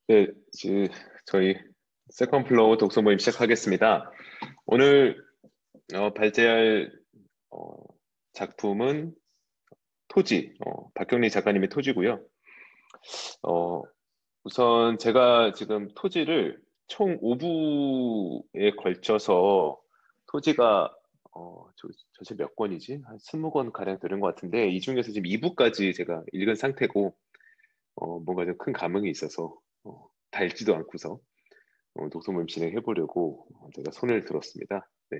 네, 저희 세컨 플로우 독서 모임 시작하겠습니다. 오늘 발제할 어, 작품은 토지, 박경리 작가님의 토지고요. 어, 우선 제가 지금 토지를 총 5부에 걸쳐서 토지가 도대체 몇 권이지? 한 20권 가량 되는 것 같은데 이 중에서 지금 2부까지 제가 읽은 상태고 뭔가 좀 큰 감흥이 있어서 달지도 않고서 독서 모임 진행해 보려고 제가 손을 들었습니다. 네.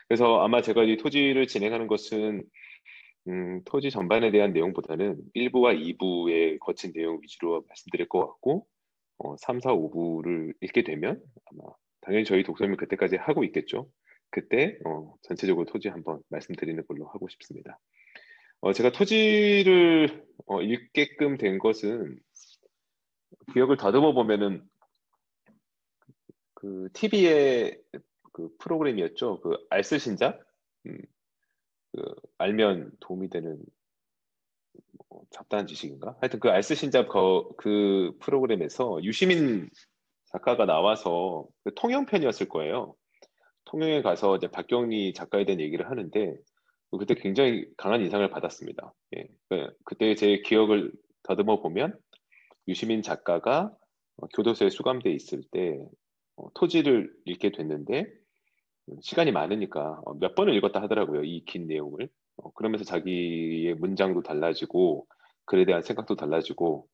그래서 아마 제가 이 토지를 진행하는 것은 토지 전반에 대한 내용보다는 1부와 2부에 거친 내용 위주로 말씀드릴 것 같고 3, 4, 5부를 읽게 되면 아마 당연히 저희 독서 모임 그때까지 하고 있겠죠. 그때 전체적으로 토지 한번 말씀드리는 걸로 하고 싶습니다. 제가 토지를 읽게끔 된 것은 기억을 다듬어 보면은 그 TV의 그 프로그램이었죠. 그 알쓸신잡, 음, 그 알면 도움이 되는 잡다한 지식인가? 하여튼 그 알쓸신잡 그 프로그램에서 유시민 작가가 나와서 그 통영편이었을 거예요. 통영에 가서 이제 박경리 작가에 대한 얘기를 하는데 그때 굉장히 강한 인상을 받았습니다. 예, 그때 제 기억을 더듬어 보면 유시민 작가가 교도소에 수감돼 있을 때 토지를 읽게 됐는데 시간이 많으니까 몇 번을 읽었다 하더라고요. 이 긴 내용을. 그러면서 자기의 문장도 달라지고 글에 대한 생각도 달라지고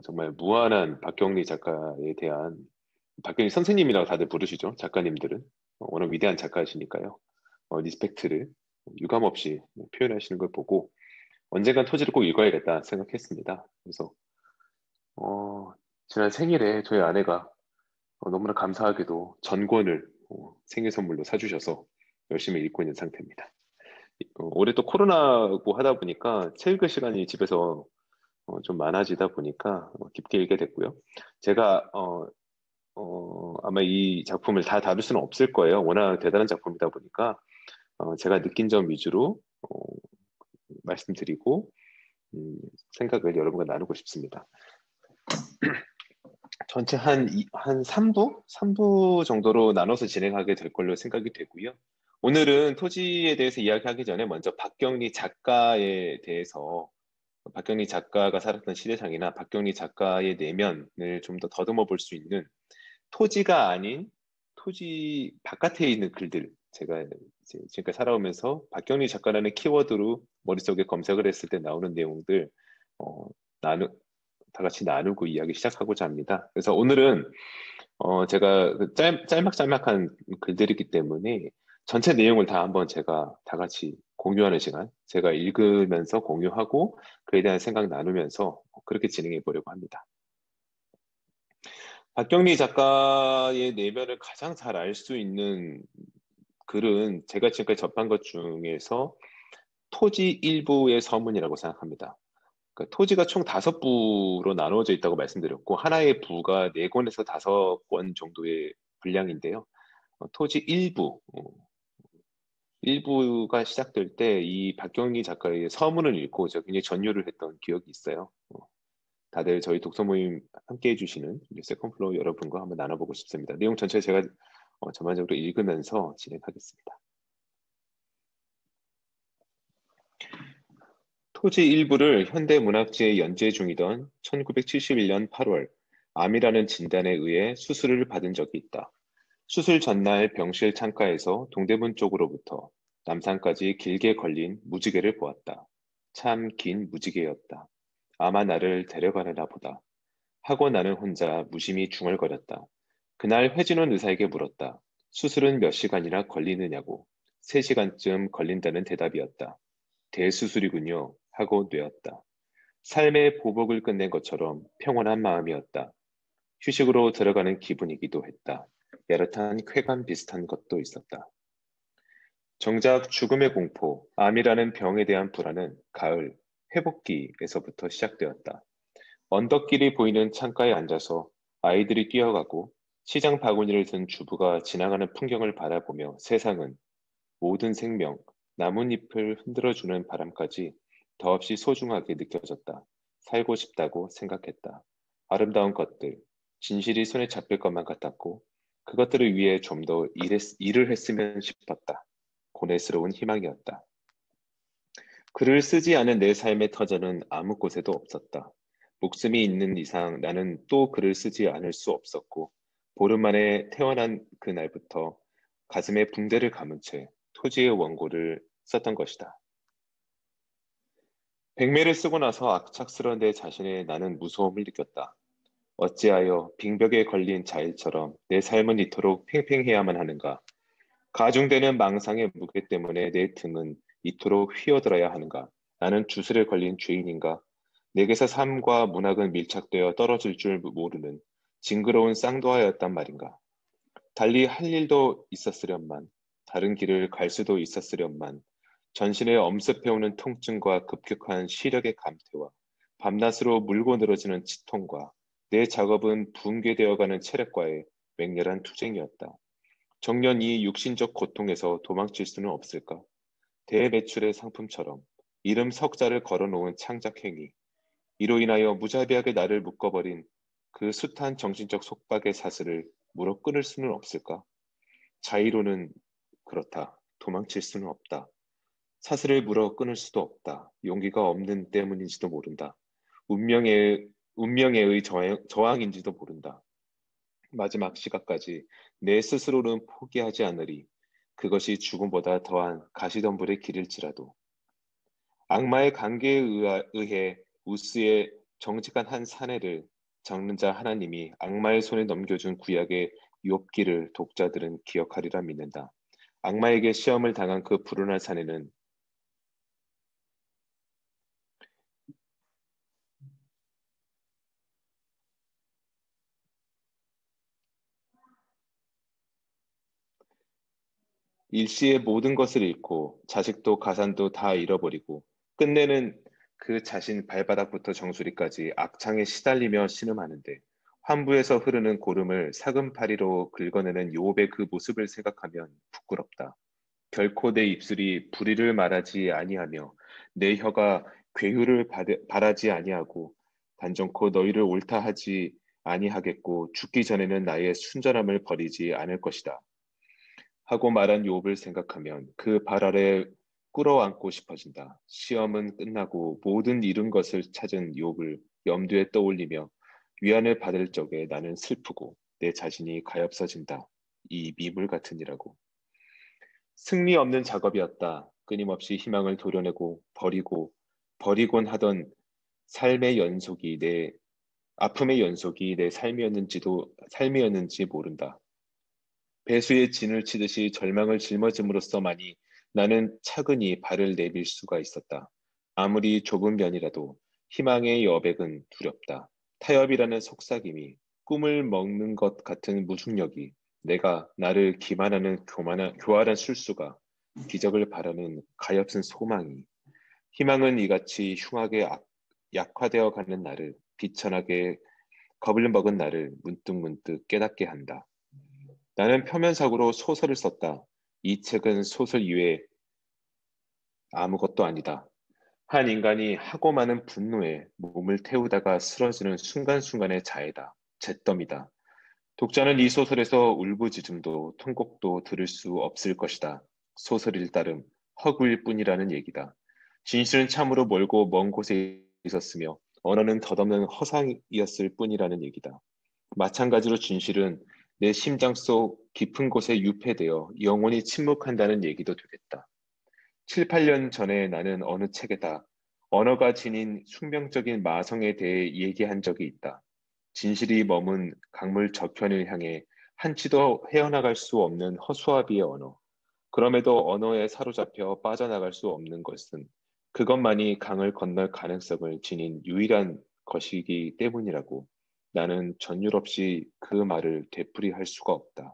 정말 무한한 박경리 작가에 대한 박경리 선생님이라고 다들 부르시죠. 작가님들은. 워낙 위대한 작가이시니까요. 리스펙트를 유감없이 표현하시는 걸 보고 언젠간 토지를 꼭 읽어야겠다 생각했습니다. 그래서 지난 생일에 저희 아내가 너무나 감사하게도 전권을 생일 선물로 사주셔서 열심히 읽고 있는 상태입니다. 올해 또 코로나고 하다 보니까 책 읽을 시간이 집에서 좀 많아지다 보니까 깊게 읽게 됐고요. 제가 아마 이 작품을 다 다룰 수는 없을 거예요. 워낙 대단한 작품이다 보니까 제가 느낀 점 위주로 말씀드리고 생각을 여러분과 나누고 싶습니다. 전체 한 3부? 3부 정도로 나눠서 진행하게 될 걸로 생각이 되고요. 오늘은 토지에 대해서 이야기하기 전에 먼저 박경리 작가에 대해서 박경리 작가가 살았던 시대상이나 박경리 작가의 내면을 좀 더 더듬어 볼 수 있는 토지가 아닌 토지 바깥에 있는 글들 제가 이제 지금까지 살아오면서 박경리 작가라는 키워드로 머릿속에 검색을 했을 때 나오는 내용들 어, 나누, 다 같이 나누고 이야기 시작하고자 합니다. 그래서 오늘은 제가 그 짤막짤막한 글들이기 때문에 전체 내용을 다 한번 제가 다 같이 공유하는 시간, 제가 읽으면서 공유하고 그에 대한 생각 나누면서 그렇게 진행해 보려고 합니다. 박경리 작가의 내면을 가장 잘 알 수 있는 글은 제가 지금까지 접한 것 중에서 토지 일부의 서문이라고 생각합니다. 그러니까 토지가 총 5부로 나누어져 있다고 말씀드렸고 하나의 부가 4권에서 5권 정도의 분량인데요. 토지 일부가 시작될 때 이 박경리 작가의 서문을 읽고 제가 굉장히 전율을 했던 기억이 있어요. 다들 저희 독서 모임 함께 해주시는 세컨플로우 여러분과 한번 나눠보고 싶습니다. 내용 전체 제가 전반적으로 읽으면서 진행하겠습니다. 토지 일부를 현대문학재에 연재 중이던 1971년 8월 암이라는 진단에 의해 수술을 받은 적이 있다. 수술 전날 병실 창가에서 동대문 쪽으로부터 남산까지 길게 걸린 무지개를 보았다. 참 긴 무지개였다. 아마 나를 데려가려나 보다. 하고 나는 혼자 무심히 중얼거렸다. 그날 회진원 의사에게 물었다. 수술은 몇 시간이나 걸리느냐고. 3시간쯤 걸린다는 대답이었다. 대수술이군요. 하고 뇌었다. 삶의 보복을 끝낸 것처럼 평온한 마음이었다. 휴식으로 들어가는 기분이기도 했다. 야릇한 쾌감 비슷한 것도 있었다. 정작 죽음의 공포, 암이라는 병에 대한 불안은 가을, 회복기에서부터 시작되었다. 언덕길이 보이는 창가에 앉아서 아이들이 뛰어가고 시장 바구니를 든 주부가 지나가는 풍경을 바라보며 세상은 모든 생명, 나뭇잎을 흔들어주는 바람까지 더없이 소중하게 느껴졌다. 살고 싶다고 생각했다. 아름다운 것들, 진실이 손에 잡힐 것만 같았고 그것들을 위해 좀 더 일을 했으면 싶었다. 고뇌스러운 희망이었다. 글을 쓰지 않은 내 삶의 터전은 아무 곳에도 없었다. 목숨이 있는 이상 나는 또 글을 쓰지 않을 수 없었고 보름 만에 태어난 그날부터 가슴에 붕대를 감은 채 토지의 원고를 썼던 것이다. 백매를 쓰고 나서 악착스러운 내 자신에 나는 무서움을 느꼈다. 어찌하여 빙벽에 걸린 자일처럼 내 삶은 이토록 팽팽해야만 하는가? 가중되는 망상의 무게 때문에 내 등은 이토록 휘어들어야 하는가? 나는 주술에 걸린 죄인인가? 내게서 삶과 문학은 밀착되어 떨어질 줄 모르는 징그러운 쌍도하였단 말인가? 달리 할 일도 있었으련만, 다른 길을 갈 수도 있었으련만, 전신에 엄습해오는 통증과 급격한 시력의 감퇴와 밤낮으로 물고 늘어지는 치통과 내 작업은 붕괴되어가는 체력과의 맹렬한 투쟁이었다. 정년 이 육신적 고통에서 도망칠 수는 없을까? 대매출의 상품처럼 이름 석자를 걸어놓은 창작행위, 이로 인하여 무자비하게 나를 묶어버린 그 숱한 정신적 속박의 사슬을 물어 끊을 수는 없을까? 자의로는 그렇다. 도망칠 수는 없다. 사슬을 물어 끊을 수도 없다. 용기가 없는 때문인지도 모른다. 운명의 저항인지도 모른다. 마지막 시각까지 내 스스로는 포기하지 않으리. 그것이 죽음보다 더한 가시덤불의 길일지라도. 악마의 관계에 의해 우스의 정직한 한 사내를 적는 자 하나님이 악마의 손에 넘겨준 구약의 욥기를 독자들은 기억하리라 믿는다. 악마에게 시험을 당한 그 불운한 사내는 일시에 모든 것을 잃고 자식도 가산도 다 잃어버리고 끝내는 그 자신 발바닥부터 정수리까지 악창에 시달리며 신음하는데 환부에서 흐르는 고름을 사금파리로 긁어내는 욥의 그 모습을 생각하면 부끄럽다. 결코 내 입술이 불의를 말하지 아니하며 내 혀가 괴유를 바라지 아니하고 단정코 너희를 옳다 하지 아니하겠고 죽기 전에는 나의 순전함을 버리지 않을 것이다. 하고 말한 욥을 생각하면 그 발 아래 꿇어앉고 싶어진다. 시험은 끝나고 모든 잃은 것을 찾은 욥을 염두에 떠올리며 위안을 받을 적에 나는 슬프고 내 자신이 가엾어진다. 이 미물 같으니라고. 승리 없는 작업이었다. 끊임없이 희망을 도려내고 버리곤 하던 삶의 연속이 내 아픔의 연속이 내 삶이었는지 모른다. 배수의 진을 치듯이 절망을 짊어짐으로써만이 나는 차근히 발을 내밀 수가 있었다. 아무리 좁은 면이라도 희망의 여백은 두렵다. 타협이라는 속삭임이 꿈을 먹는 것 같은 무중력이 내가 나를 기만하는 교활한 술수가 기적을 바라는 가엾은 소망이 희망은 이같이 흉하게 약화되어 가는 나를 비천하게 겁을 먹은 나를 문득문득 깨닫게 한다. 나는 표면적으로 소설을 썼다. 이 책은 소설 이외에 아무것도 아니다. 한 인간이 하고 많은 분노에 몸을 태우다가 쓰러지는 순간순간의 자해다. 잿더미다. 독자는 이 소설에서 울부짖음도 통곡도 들을 수 없을 것이다. 소설일 따름 허구일 뿐이라는 얘기다. 진실은 참으로 멀고 먼 곳에 있었으며 언어는 덧없는 허상이었을 뿐이라는 얘기다. 마찬가지로 진실은 내 심장 속 깊은 곳에 유폐되어 영원히 침묵한다는 얘기도 되겠다. 7, 8년 전에 나는 어느 책에다 언어가 지닌 숙명적인 마성에 대해 얘기한 적이 있다. 진실이 머문 강물 저편을 향해 한치도 헤어나갈 수 없는 허수아비의 언어. 그럼에도 언어에 사로잡혀 빠져나갈 수 없는 것은 그것만이 강을 건널 가능성을 지닌 유일한 것이기 때문이라고 나는 전율 없이 그 말을 되풀이할 수가 없다.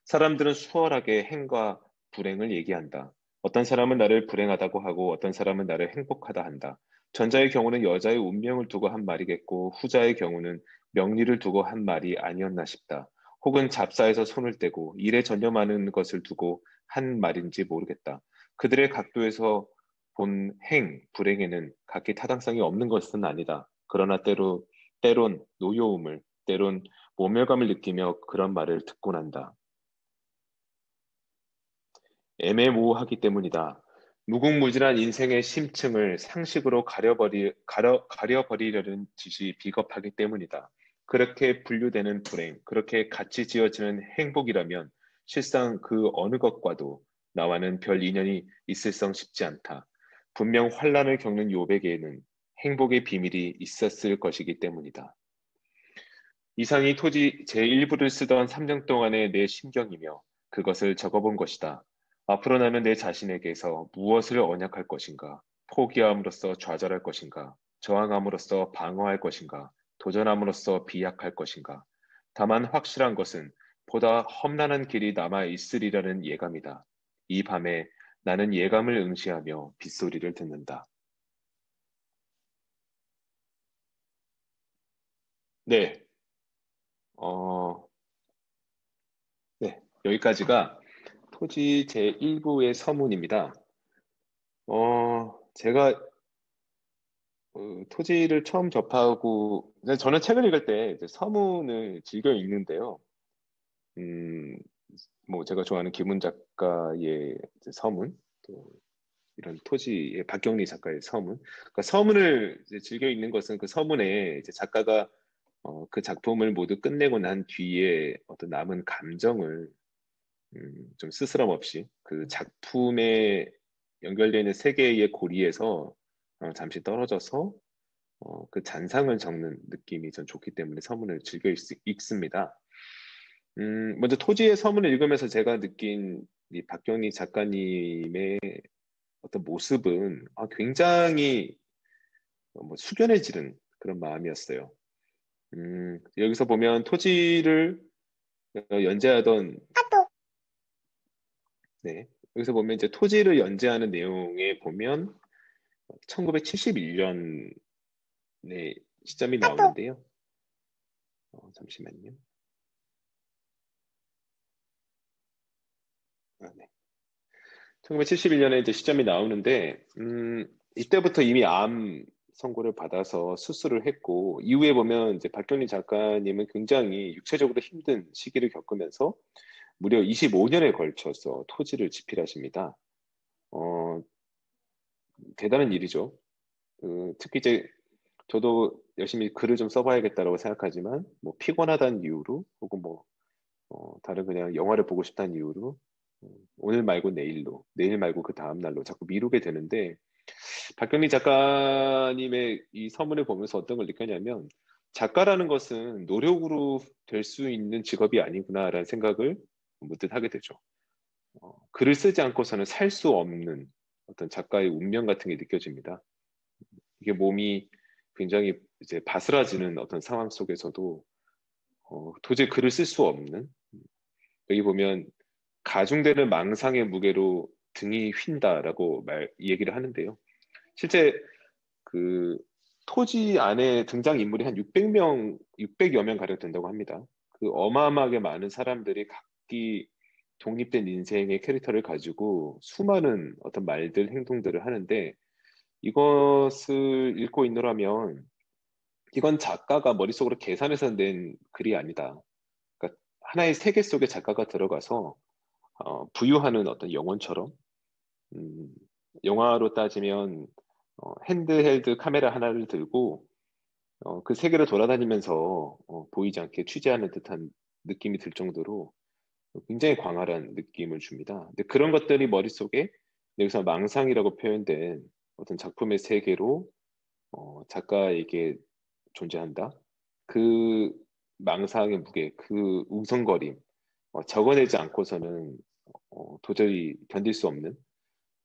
사람들은 수월하게 행과 불행을 얘기한다. 어떤 사람은 나를 불행하다고 하고 어떤 사람은 나를 행복하다 한다. 전자의 경우는 여자의 운명을 두고 한 말이겠고 후자의 경우는 명리를 두고 한 말이 아니었나 싶다. 혹은 잡사에서 손을 떼고 일에 전념하는 것을 두고 한 말인지 모르겠다. 그들의 각도에서 본 불행에는 각기 타당성이 없는 것은 아니다. 그러나 때로 때론 노여움을, 때론 모멸감을 느끼며 그런 말을 듣곤 한다. 애매모호하기 때문이다. 무궁무진한 인생의 심층을 상식으로 가려버리려는 짓이 비겁하기 때문이다. 그렇게 분류되는 불행, 그렇게 같이 지어지는 행복이라면 실상 그 어느 것과도 나와는 별 인연이 있을성 싶지 않다. 분명 환란을 겪는 요백에는 행복의 비밀이 있었을 것이기 때문이다. 이상이 토지 제1부를 쓰던 3년 동안의 내 심경이며 그것을 적어본 것이다. 앞으로 나는 내 자신에게서 무엇을 언약할 것인가? 포기함으로써 좌절할 것인가? 저항함으로써 방어할 것인가? 도전함으로써 비약할 것인가? 다만 확실한 것은 보다 험난한 길이 남아 있으리라는 예감이다. 이 밤에 나는 예감을 응시하며 빗소리를 듣는다. 네, 어, 네, 여기까지가 토지 제1부의 서문입니다. 제가 토지를 처음 접하고, 저는 책을 읽을 때 이제 서문을 즐겨 읽는데요. 음, 뭐 제가 좋아하는 김훈 작가의 이제 서문, 또 이런 토지의 박경리 작가의 서문. 그러니까 서문을 이제 즐겨 읽는 것은 그 서문에 이제 작가가 그 작품을 모두 끝내고 난 뒤에 어떤 남은 감정을 좀 스스럼 없이 그 작품에 연결되어 있는 세계의 고리에서 잠시 떨어져서 그 잔상을 적는 느낌이 전 좋기 때문에 서문을 즐겨 읽습니다. 먼저 토지의 서문을 읽으면서 제가 느낀 이 박경리 작가님의 어떤 모습은 굉장히 뭐 숙연해지는 그런 마음이었어요. 여기서 보면 토지를 연재하던 네, 여기서 보면 이제 토지를 연재하는 내용에 보면 1971년에 시점이 나오는데요. 잠시만요. 네. 1971년에 이제 시점이 나오는데, 이때부터 이미 암 선고를 받아서 수술을 했고, 이후에 보면 이제 박경리 작가님은 굉장히 육체적으로 힘든 시기를 겪으면서 무려 25년에 걸쳐서 토지를 집필하십니다. 어, 대단한 일이죠. 특히 이제 저도 열심히 글을 좀 써봐야겠다라고 생각하지만, 뭐 피곤하다는 이유로, 혹은 뭐 다른 그냥 영화를 보고 싶다는 이유로 오늘 말고 내일로, 내일 말고 그 다음 날로 자꾸 미루게 되는데 박경리 작가님의 이 서문을 보면서 어떤 걸 느꼈냐면 작가라는 것은 노력으로 될 수 있는 직업이 아니구나라는 생각을 문득 하게 되죠. 글을 쓰지 않고서는 살 수 없는 어떤 작가의 운명 같은 게 느껴집니다. 이게 몸이 굉장히 이제 바스라지는 어떤 상황 속에서도 도저히 글을 쓸 수 없는 여기 보면 가중되는 망상의 무게로 등이 휜다라고 얘기를 하는데요. 실제 그 토지 안에 등장 인물이 한 600명, 600여 명 가량 된다고 합니다. 그 어마어마하게 많은 사람들이 각기 독립된 인생의 캐릭터를 가지고 수많은 어떤 말들, 행동들을 하는데 이것을 읽고 있노라면 이건 작가가 머릿속으로 계산해서 낸 글이 아니다. 그러니까 하나의 세계 속에 작가가 들어가서 부유하는 어떤 영혼처럼 음, 영화로 따지면 핸드헬드 카메라 하나를 들고 그 세계를 돌아다니면서 보이지 않게 취재하는 듯한 느낌이 들 정도로 굉장히 광활한 느낌을 줍니다. 근데 그런 것들이 머릿속에 여기서 망상이라고 표현된 어떤 작품의 세계로 작가에게 존재한다. 그 망상의 무게, 그 웅성거림, 적어내지 않고서는 도저히 견딜 수 없는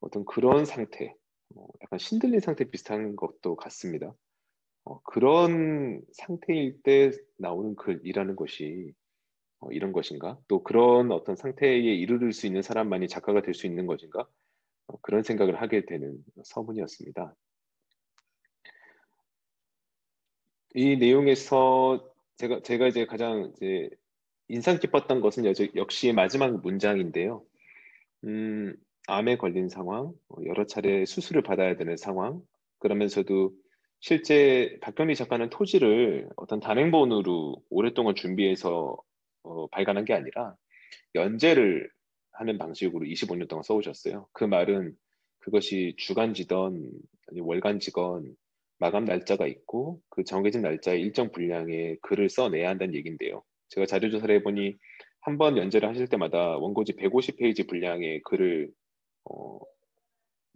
어떤 그런 상태, 약간 신들린 상태 비슷한 것도 같습니다. 그런 상태일 때 나오는 글이라는 것이 이런 것인가? 또 그런 어떤 상태에 이르를 수 있는 사람만이 작가가 될 수 있는 것인가? 그런 생각을 하게 되는 서문이었습니다. 이 내용에서 제가 이제 가장 이제 인상 깊었던 것은 역시 마지막 문장인데요. 음, 암에 걸린 상황, 여러 차례 수술을 받아야 되는 상황, 그러면서도 실제 박경리 작가는 토지를 어떤 단행본으로 오랫동안 준비해서 발간한 게 아니라 연재를 하는 방식으로 25년 동안 써오셨어요. 그 말은 그것이 주간지건 아니 월간지건 마감 날짜가 있고 그 정해진 날짜에 일정 분량의 글을 써내야 한다는 얘기인데요. 제가 자료조사를 해보니 한 번 연재를 하실 때마다 원고지 150페이지 분량의 글을 어,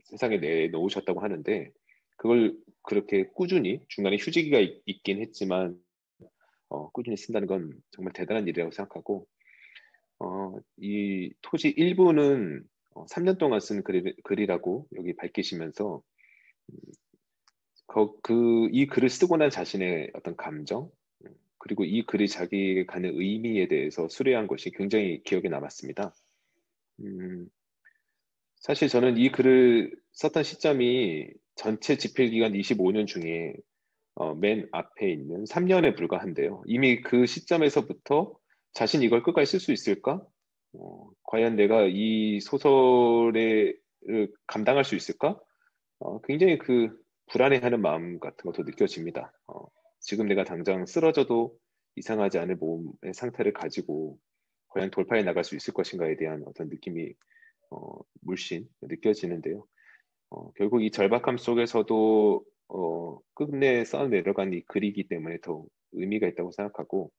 세상에 내놓으셨다고 하는데 그걸 그렇게 꾸준히 중간에 휴지기가 있긴 했지만 꾸준히 쓴다는 건 정말 대단한 일이라고 생각하고 이 토지 일부는 3년 동안 쓴 글이라고 여기 밝히시면서 이 글을 쓰고 난 자신의 어떤 감정 그리고 이 글이 자기에게 가는 의미에 대해서 수려한 것이 굉장히 기억에 남았습니다. 사실 저는 이 글을 썼던 시점이 전체 집필기간 25년 중에 맨 앞에 있는 3년에 불과한데요. 이미 그 시점에서부터 자신 이걸 끝까지 쓸 수 있을까? 과연 내가 이 소설에 감당할 수 있을까? 굉장히 그 불안해하는 마음 같은 것도 느껴집니다. 지금 내가 당장 쓰러져도 이상하지 않을 몸의 상태를 가지고 과연 돌파해 나갈 수 있을 것인가에 대한 어떤 느낌이 물씬 느껴지는데요. 결국 이 절박함 속에서도 끝내 써내려간 이 글이기 때문에 더 의미가 있다고 생각하고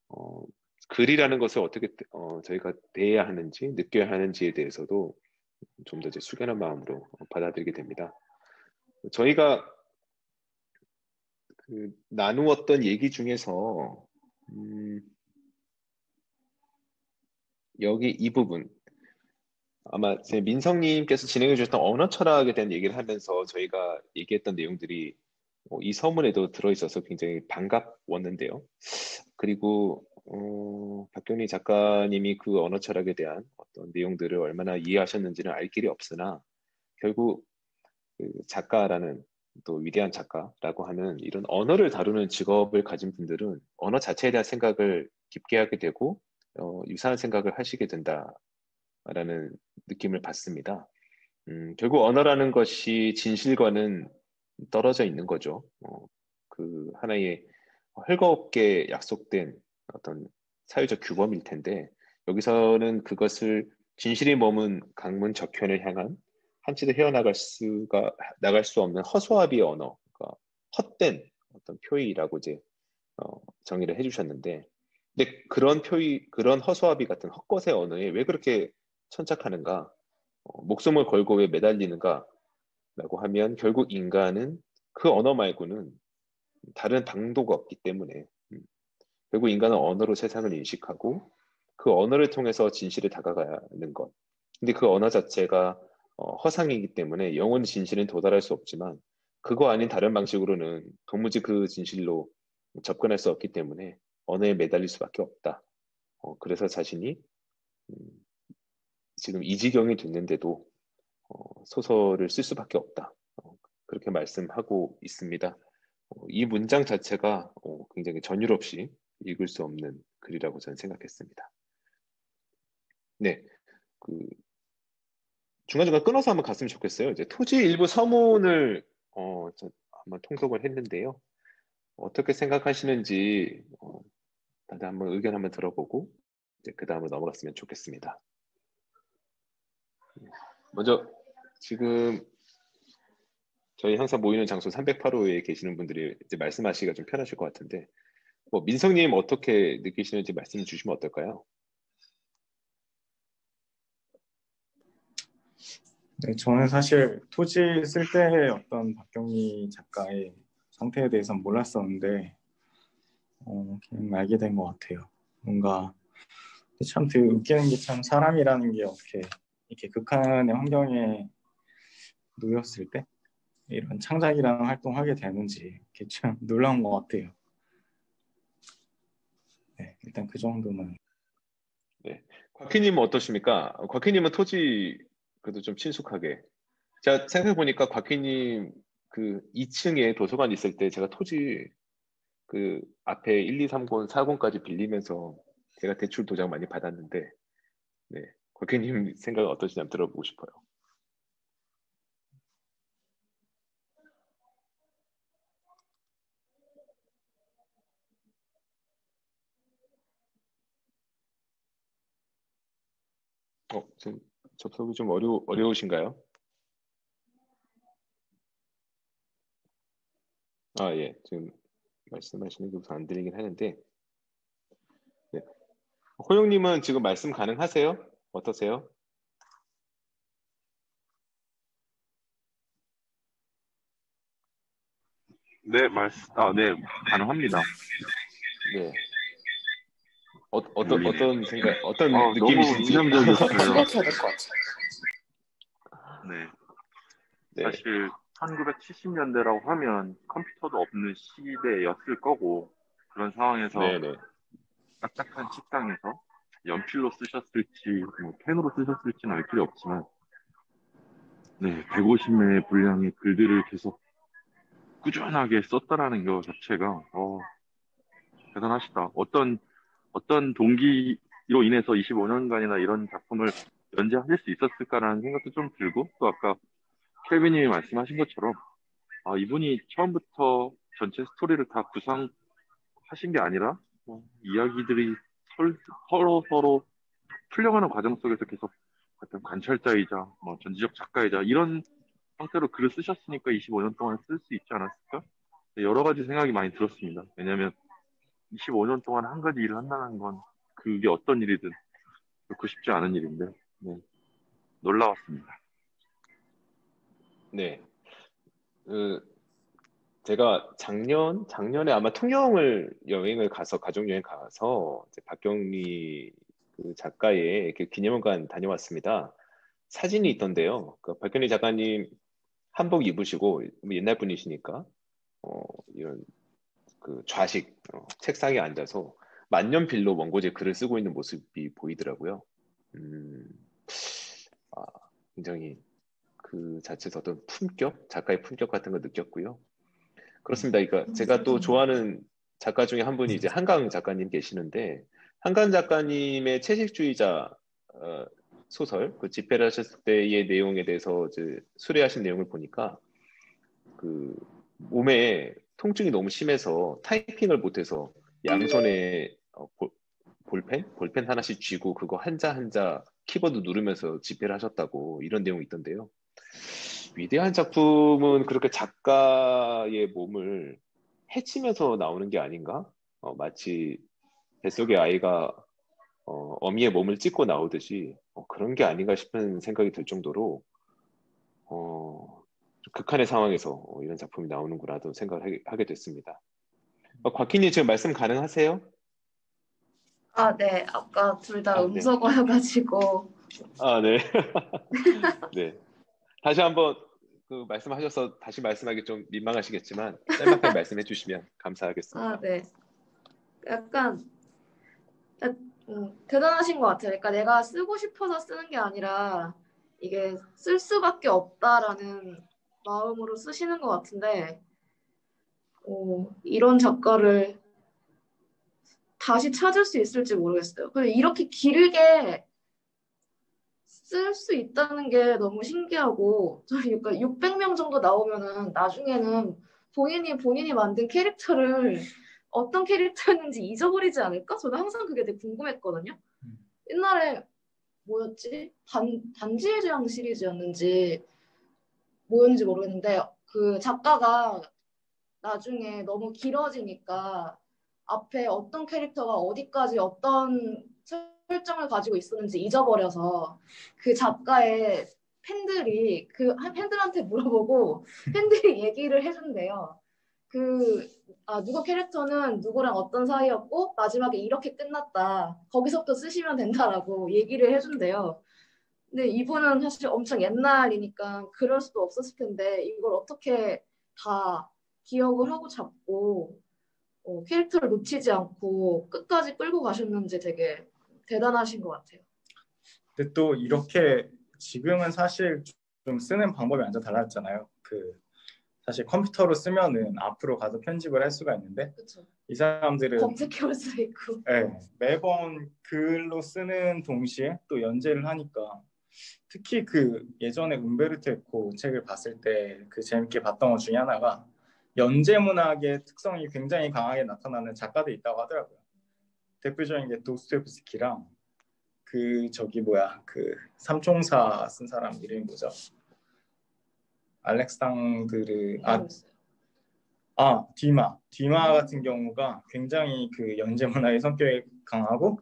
어, 글이라는 것을 어떻게 저희가 대해야 하는지 느껴야 하는지에 대해서도 좀 더 이제 숙연한 마음으로 받아들이게 됩니다. 저희가 그 나누었던 얘기 중에서 여기 이 부분 아마 제 민성님께서 진행해 주셨던 언어 철학에 대한 얘기를 하면서 저희가 얘기했던 내용들이 이 서문에도 들어있어서 굉장히 반갑웠는데요. 그리고 박경리 작가님이 그 언어 철학에 대한 어떤 내용들을 얼마나 이해하셨는지는 알 길이 없으나 결국 그 작가라는 또 위대한 작가라고 하는 이런 언어를 다루는 직업을 가진 분들은 언어 자체에 대한 생각을 깊게 하게 되고 유사한 생각을 하시게 된다라는 느낌을 받습니다. 결국 언어라는 것이 진실과는 떨어져 있는 거죠. 그 하나의 헐겁게 약속된 어떤 사회적 규범일 텐데 여기서는 그것을 진실이 머문 강문 저편을 향한 한치도 나갈 수 없는 허수아비의 언어, 그러니까 헛된 어떤 표의라고 이제 정의를 해주셨는데, 근데 그런 표의, 그런 허수아비 같은 헛것의 언어에 왜 그렇게 천착하는가? 목숨을 걸고 왜 매달리는가라고 하면 결국 인간은 그 언어 말고는 다른 방도가 없기 때문에 결국 인간은 언어로 세상을 인식하고 그 언어를 통해서 진실에 다가가는 것. 근데 그 언어 자체가 허상이기 때문에 영원히 진실은 도달할 수 없지만 그거 아닌 다른 방식으로는 도무지 그 진실로 접근할 수 없기 때문에 언어에 매달릴 수밖에 없다. 그래서 자신이 음, 지금 이 지경이 됐는데도 소설을 쓸 수밖에 없다. 그렇게 말씀하고 있습니다. 이 문장 자체가 굉장히 전율 없이 읽을 수 없는 글이라고 저는 생각했습니다. 네, 그 중간중간 끊어서 한번 갔으면 좋겠어요. 이제 토지 일부 서문을 한번 통독을 했는데요. 어떻게 생각하시는지 다들 한번 의견 한번 들어보고 이제 그 다음으로 넘어갔으면 좋겠습니다. 먼저 지금 저희 항상 모이는 장소 308호에 계시는 분들이 이제 말씀하시기가 좀 편하실 것 같은데 민성님 어떻게 느끼시는지 말씀 주시면 어떨까요? 네, 저는 사실 토지 쓸 때의 어떤 박경리 작가의 상태에 대해서는 몰랐었는데 그냥 알게 된 것 같아요. 뭔가 참 되게 웃기는 게 참 사람이라는 게 어떻게 이렇게 극한의 환경에 놓였을 때 이런 창작이라는 활동을 하게 되는지 참 놀라운 것 같아요. 네, 일단 그 정도는. 네. 곽희님은 어떠십니까? 곽희님은 토지 그래도 좀 친숙하게. 제가 생각해보니까 곽희님 그 2층에 도서관 있을 때 제가 토지 그 앞에 1, 2, 3권, 4권까지 빌리면서 제가 대출 도장 많이 받았는데 네. 곽희님 생각은 어떠시냐 들어보고 싶어요. 지금 접속이 좀 어려우신가요? 예. 지금 말씀하시는 게 우선 안 들리긴 하는데, 네. 호영님은 지금 말씀 가능하세요? 어떠세요? 네, 네, 가능합니다. 네. 들리네요. 어떤 너무 느낌이신지. 인상적이었어요. 기억해야 될 것 같아. 네, 네. 사실 1970년대라고 하면 컴퓨터도 없는 시대였을 거고, 그런 상황에서 네네. 딱딱한 책상에서 연필로 쓰셨을지, 뭐 펜으로 쓰셨을지는 알 길이 없지만, 네, 150매의 분량의 글들을 계속 꾸준하게 썼다라는 것 자체가, 대단하시다. 어떤 동기로 인해서 25년간이나 이런 작품을 연재하실 수 있었을까라는 생각도 좀 들고, 또 아까 켈빈님이 말씀하신 것처럼, 이분이 처음부터 전체 스토리를 다 구상하신 게 아니라, 이야기들이 서로 풀려가는 과정 속에서 계속 어떤 관찰자이자, 전지적 작가이자, 이런 형태로 글을 쓰셨으니까 25년 동안 쓸 수 있지 않았을까? 여러 가지 생각이 많이 들었습니다. 왜냐면 25년 동안 한 가지 일을 한다는 건 그게 어떤 일이든 그렇고 쉽지 않은 일인데, 네, 놀라웠습니다. 네. 제가 작년에 아마 통영을 가족 여행 가서 이제 박경리 그 작가의 그 기념관 다녀왔습니다. 사진이 있던데요. 그 박경리 작가님 한복 입으시고 뭐 옛날 분이시니까 이런 그 좌식 책상에 앉아서 만년필로 원고지에 글을 쓰고 있는 모습이 보이더라고요. 음, 아, 굉장히 그 자체에서 어떤 작가의 품격 같은 거 느꼈고요. 그렇습니다. 그러니까 제가 또 좋아하는 작가 중에 한 분이 이제 한강 작가님 계시는데, 한강 작가님의 채식주의자 소설 그 집회를 하셨을 때의 내용에 대해서 이제 수레하신 내용을 보니까 그 몸에 통증이 너무 심해서 타이핑을 못해서 양손에 볼펜 하나씩 쥐고 그거 한자 한자 키보드 누르면서 집회를 하셨다고 이런 내용이 있던데요. 위대한 작품은 그렇게 작가의 몸을 해치면서 나오는 게 아닌가? 마치 뱃속의 아이가 어미의 몸을 찢고 나오듯이 그런 게 아닌가 싶은 생각이 들 정도로 좀 극한의 상황에서 이런 작품이 나오는구나도 생각을 하게 됐습니다. 곽희님 지금 말씀 가능하세요? 네. 아까 둘 다 네. 음소거여가지고. 네. 네. 다시 한번 그 말씀하셔서 다시 말씀하기 좀 민망하시겠지만 짤막하게 말씀해 주시면 감사하겠습니다. 네. 약간 대단하신 것 같아요. 그러니까 내가 쓰고 싶어서 쓰는 게 아니라 이게 쓸 수밖에 없다라는 마음으로 쓰시는 것 같은데 이런 작가를 다시 찾을 수 있을지 모르겠어요. 그리고 이렇게 길게 쓸 수 있다는 게 너무 신기하고 그러니까 600명 정도 나오면은 나중에는 본인이 만든 캐릭터를 어떤 캐릭터였는지 잊어버리지 않을까? 저는 항상 그게 되게 궁금했거든요. 옛날에 뭐였지? 반지의 제왕 시리즈였는지 뭐였는지 모르겠는데 그 작가가 나중에 너무 길어지니까 앞에 어떤 캐릭터가 어디까지 어떤 설정을 가지고 있었는지 잊어버려서 그 작가의 팬들한테 물어보고 팬들이 얘기를 해준대요. 누구 캐릭터는 누구랑 어떤 사이였고 마지막에 이렇게 끝났다. 거기서부터 쓰시면 된다라고 얘기를 해준대요. 근데 이분은 사실 엄청 옛날이니까 그럴 수도 없었을 텐데 이걸 어떻게 다 기억을 하고 잡고 캐릭터를 놓치지 않고 끝까지 끌고 가셨는지 되게 대단하신 것 같아요. 근데 또 이렇게 지금은 사실 좀 쓰는 방법이 완전 달라졌잖아요. 사실 컴퓨터로 쓰면은 앞으로 가서 편집을 할 수가 있는데 그쵸. 이 사람들은 검색해볼 수 있고 매번 글로 쓰는 동시에 또 연재를 하니까 특히 예전에 umberto eco 책을 봤을 때 재밌게 봤던 것 중에 하나가 연재 문학의 특성이 굉장히 강하게 나타나는 작가들이 있다고 하더라고요. 대표적인 게 도스토옙스키랑 그 저기 뭐야 그 삼총사 쓴 사람 이름이 뭐죠? 알렉산드르 모르겠어요. 뒤마 같은 경우가 굉장히 그 연재 문화의 성격이 강하고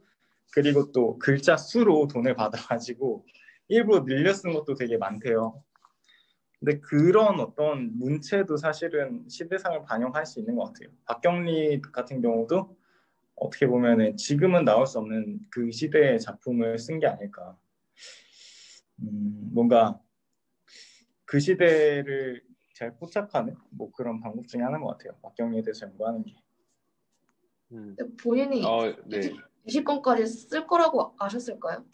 그리고 또 글자 수로 돈을 받아가지고 일부러 늘려 쓴 것도 되게 많대요. 근데 그런 어떤 문체도 사실은 시대상을 반영할 수 있는 것 같아요. 박경리 같은 경우도 어떻게 보면은 지금은 나올 수 없는 그 시대의 작품을 쓴 게 아닐까. 뭔가 그 시대를 잘 포착하는 뭐 그런 방법 중에 하나인 것 같아요. 박경리에 대해서 연구하는 게. 근데 본인이 네. 20권까지 쓸 거라고 아셨을까요?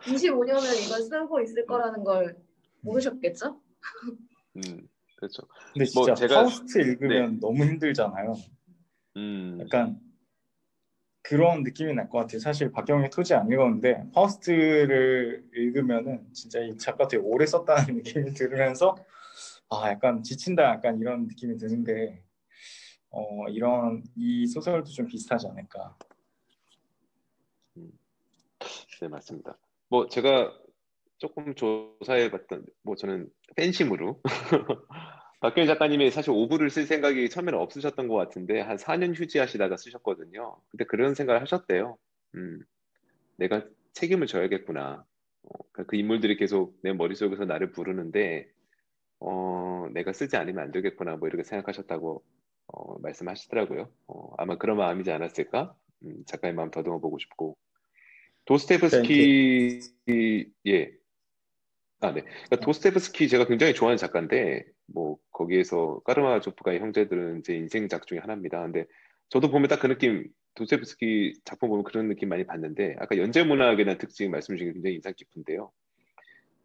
25년을 이걸 쓰고 있을 거라는 걸 모르셨겠죠? 그렇죠. 근데 진짜 뭐 제가 파우스트 읽으면 너무 힘들잖아요. 약간 그런 느낌이 날 것 같아요. 사실 박경리 토지 안 읽었는데 파우스트를 읽으면은 진짜 이 작가 되게 오래 썼다는 느낌이 들으면서 약간 지친다 약간 이런 느낌이 드는데 이런 이 소설도 좀 비슷하지 않을까. 네, 맞습니다. 뭐 제가 조금 조사해봤던 뭐 저는 팬심으로 박경리 작가님이 사실 오브를 쓸 생각이 처음에는 없으셨던 것 같은데 한 4년 휴지하시다가 쓰셨거든요. 근데 그런 생각을 하셨대요. 내가 책임을 져야겠구나. 그 인물들이 계속 내 머릿속에서 나를 부르는데 내가 쓰지 않으면 안 되겠구나 뭐 이렇게 생각하셨다고 말씀하시더라고요. 아마 그런 마음이지 않았을까? 작가의 마음 더듬어 보고 싶고 그러니까 도스토옙스키 예. 네. 그러니까 도스토옙스키 제가 굉장히 좋아하는 작가인데 뭐 거기에서 까르마조프가의 형제들은 제 인생작 중에 하나입니다. 근데 저도 보면 딱 그 느낌 도스토옙스키 작품 보면 그런 느낌 많이 받는데 아까 연재문학에 대한 특징 말씀 주신 게 굉장히 인상 깊은데요.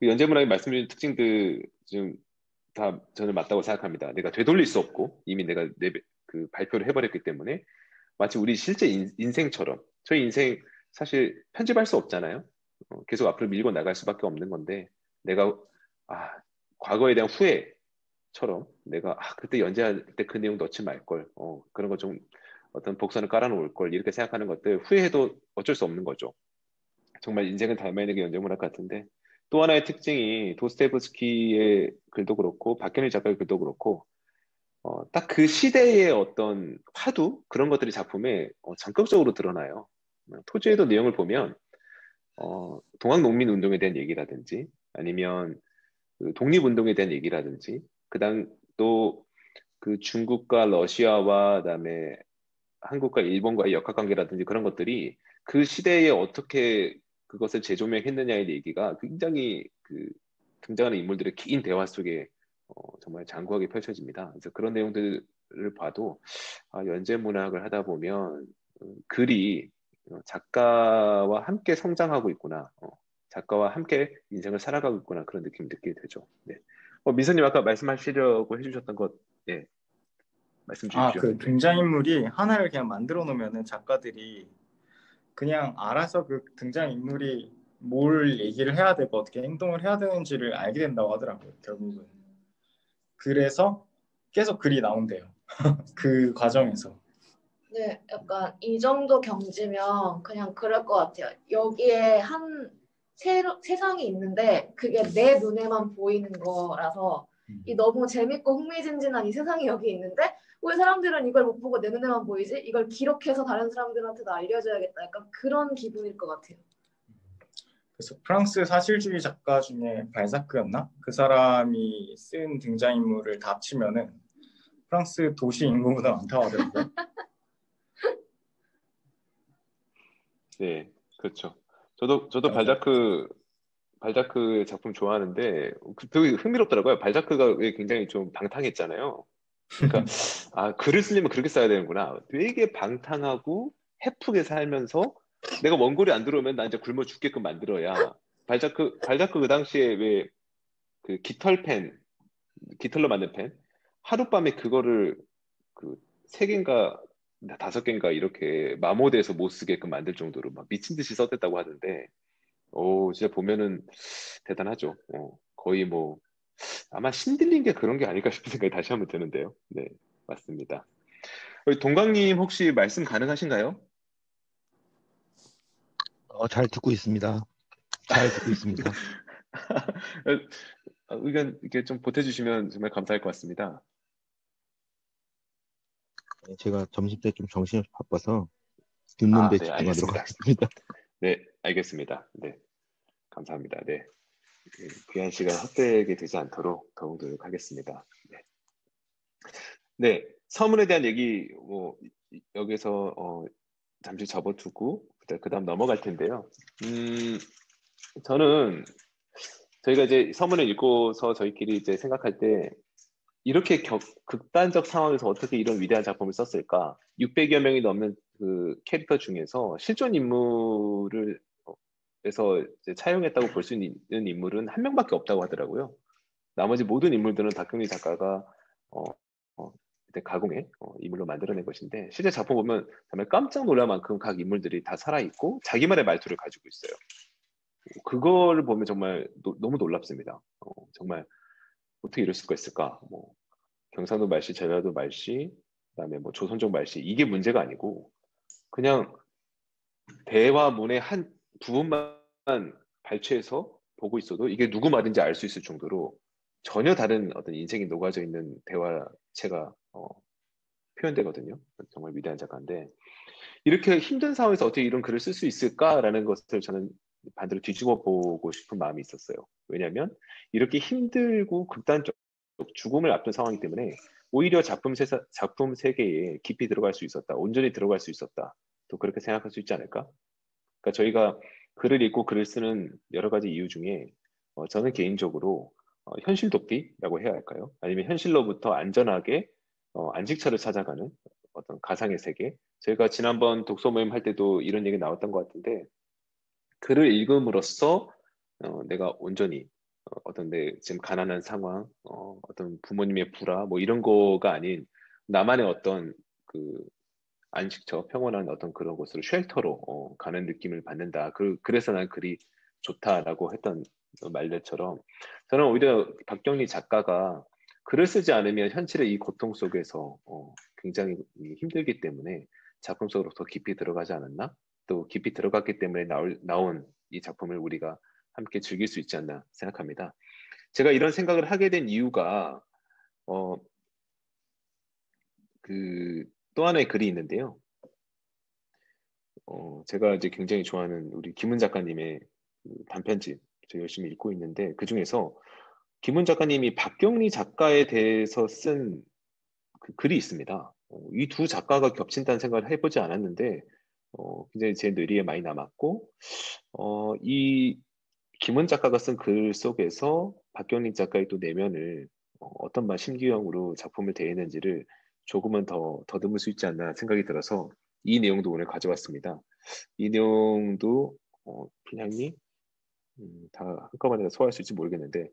그 연재문학에 말씀 주신 특징들 좀 다 저는 맞다고 생각합니다. 내가 되돌릴 수 없고 이미 내가 그 발표를 해버렸기 때문에 마치 우리 실제 인생처럼 저희 인생 사실 편집할 수 없잖아요. 계속 앞으로 밀고 나갈 수밖에 없는 건데 내가 과거에 대한 후회처럼 내가 그때 연재할 때 그 내용 넣지 말걸 그런 거 좀 어떤 복선을 깔아놓을 걸 이렇게 생각하는 것들 후회해도 어쩔 수 없는 거죠. 정말 인생을 닮아있는 게 연재문학 같은데 또 하나의 특징이 도스토옙스키의 글도 그렇고 박현일 작가의 글도 그렇고 딱 그 시대의 어떤 화두 그런 것들이 작품에 전격적으로 드러나요. 토지에도 내용을 보면 동학농민운동에 대한 얘기라든지 아니면 그 독립운동에 대한 얘기라든지 그다음 또 그 중국과 러시아와 그다음에 한국과 일본과의 역학관계라든지 그런 것들이 그 시대에 어떻게 그것을 재조명했느냐의 얘기가 굉장히 그 등장하는 인물들의 긴 대화 속에 정말 장구하게 펼쳐집니다. 그래서 그런 내용들을 봐도 연재문학을 하다 보면 글이 작가와 함께 성장하고 있구나. 작가와 함께 인생을 살아가고 있구나. 그런 느낌 느끼게 되죠. 네. 민서님 아까 말씀하시려고 해주셨던 것, 네. 말씀 주십시오. 그 등장인물이 하나를 그냥 만들어 놓으면은 작가들이 그냥 알아서 그 등장인물이 뭘 얘기를 해야 되고 어떻게 행동을 해야 되는지를 알게 된다고 하더라고요. 결국은. 그래서 계속 글이 나온대요. 그 과정에서. 네, 약간 이 정도 경지면 그냥 그럴 것 같아요. 여기에 한 세상이 있는데 그게 내 눈에만 보이는 거라서 이 너무 재밌고 흥미진진한 이 세상이 여기 있는데 왜 사람들은 이걸 못 보고 내 눈에만 보이지? 이걸 기록해서 다른 사람들한테도 알려줘야겠다. 약간 그런 기분일 것 같아요. 그래서 프랑스 사실주의 작가 중에 발자크였나? 그 사람이 쓴 등장인물을 다 합치면은 프랑스 도시 인구보다 많다고 하더라고요. 네, 그렇죠. 저도 발자크 작품 좋아하는데 되게 흥미롭더라고요. 발자크가 왜 굉장히 좀 방탕했잖아요. 그러니까 글을 쓰려면 그렇게 써야 되는구나. 되게 방탕하고 해프게 살면서 내가 원고리 안 들어오면 나 이제 굶어 죽게끔 만들어야 발자크 그 당시에 왜 그 깃털로 만든 펜 하룻밤에 그거를 그 3개인가 5개인가 이렇게 마모돼서 못 쓰게끔 만들 정도로 막 미친 듯이 썼댔다고 하던데 진짜 보면은 대단하죠. 거의 뭐 아마 신들린 게 그런 게 아닐까 싶은 생각이 다시 한번 드는데요. 네, 맞습니다. 동강님 혹시 말씀 가능하신가요? 잘 듣고 있습니다. 잘 듣고 있습니다. 의견 이렇게 좀 보태주시면 정말 감사할 것 같습니다. 네, 제가 점심 때 좀 정신없이 바빠서 듣는 데 네, 집중하도록 알겠습니다. 하겠습니다. 네, 알겠습니다. 네, 감사합니다. 네, 귀한 시간 헛되게 되지 않도록 더욱 노력하겠습니다. 네, 네, 서문에 대한 얘기 여기서 잠시 접어두고 그다음 넘어갈 텐데요. 저는 저희가 이제 서문을 읽고서 저희끼리 이제 생각할 때 이렇게 극단적 상황에서 어떻게 이런 위대한 작품을 썼을까? 600여 명이 넘는 그 캐릭터 중에서 실존 인물을 에서 이제 차용했다고 볼 수 있는 인물은 한 명밖에 없다고 하더라고요. 나머지 모든 인물들은 박경리 작가가 그때 가공해 인물로 만들어낸 것인데 실제 작품 보면 정말 깜짝 놀랄 만큼 각 인물들이 다 살아있고 자기만의 말투를 가지고 있어요. 그거를 보면 정말 너무 놀랍습니다. 정말 어떻게 이럴 수가 있을까? 뭐 경상도 말씨, 전라도 말씨, 그다음에 뭐 조선족 말씨 이게 문제가 아니고 그냥 대화문의 한 부분만 발췌해서 보고 있어도 이게 누구 말인지 알 수 있을 정도로 전혀 다른 어떤 인생이 녹아져 있는 대화체가 표현되거든요. 정말 위대한 작가인데 이렇게 힘든 상황에서 어떻게 이런 글을 쓸 수 있을까라는 것을 저는 반대로 뒤집어 보고 싶은 마음이 있었어요. 왜냐하면 이렇게 힘들고 극단적 죽음을 앞둔 상황이기 때문에 오히려 작품 세계에 깊이 들어갈 수 있었다. 온전히 들어갈 수 있었다. 또 그렇게 생각할 수 있지 않을까? 그러니까 저희가 글을 읽고 글을 쓰는 여러 가지 이유 중에 저는 개인적으로 현실 도피라고 해야 할까요? 아니면 현실로부터 안전하게 안식처를 찾아가는 어떤 가상의 세계. 저희가 지난번 독서 모임 할 때도 이런 얘기 나왔던 것 같은데 글을 읽음으로써 내가 온전히 어떤 내 지금 가난한 상황, 어떤 부모님의 불화 뭐 이런 거가 아닌 나만의 어떤 그 안식처, 평온한 어떤 그런 곳으로 쉘터로 가는 느낌을 받는다. 그래서 난 글이 좋다라고 했던 말들처럼 저는 오히려 박경리 작가가 글을 쓰지 않으면 현실의 이 고통 속에서 굉장히 힘들기 때문에 작품 속으로 더 깊이 들어가지 않았나? 또 깊이 들어갔기 때문에 나온 이 작품을 우리가 함께 즐길 수 있지 않나 생각합니다. 제가 이런 생각을 하게 된 이유가 또 하나의 글이 있는데요. 제가 이제 굉장히 좋아하는 우리 김은 작가님의 단편집 저 열심히 읽고 있는데 그 중에서 김은 작가님이 박경리 작가에 대해서 쓴 그 글이 있습니다. 이 두 작가가 겹친다는 생각을 해보지 않았는데 굉장히 제 뇌리에 많이 남았고 이 김은 작가가 쓴 글 속에서 박경리 작가의 또 내면을 어떤 심기형으로 작품을 대했는지를 조금은 더 더듬을 수 있지 않나 생각이 들어서 이 내용도 오늘 가져왔습니다. 이 내용도 그냥이 다 한꺼번에 소화할 수 있을지 모르겠는데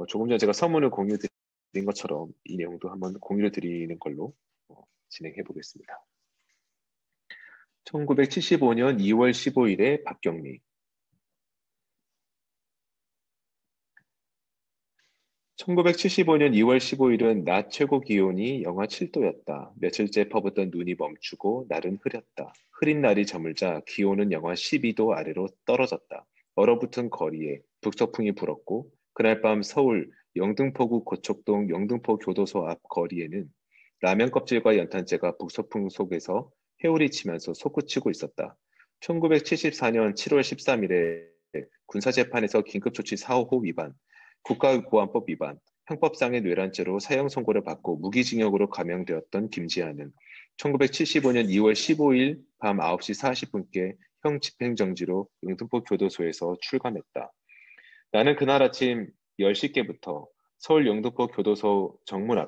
조금 전에 제가 서문을 공유 드린 것처럼 이 내용도 한번 공유를 드리는 걸로 진행해 보겠습니다. 1975년 2월 15일에 박경리 1975년 2월 15일은 낮 최고 기온이 영하 7도였다. 며칠째 퍼붓던 눈이 멈추고 날은 흐렸다. 흐린 날이 저물자 기온은 영하 12도 아래로 떨어졌다. 얼어붙은 거리에 북서풍이 불었고 그날 밤 서울 영등포구 고척동 영등포 교도소 앞 거리에는 라면 껍질과 연탄재가 북서풍 속에서 회오리 치면서 솟구치고 있었다. 1974년 7월 13일에 군사재판에서 긴급조치 4호 위반, 국가보안법 위반, 형법상의 뇌란죄로 사형 선고를 받고 무기징역으로 감형되었던 김지아는 1975년 2월 15일 밤 9시 40분께 형 집행정지로 영등포 교도소에서 출감했다. 나는 그날 아침 10시께부터 서울 영등포 교도소 정문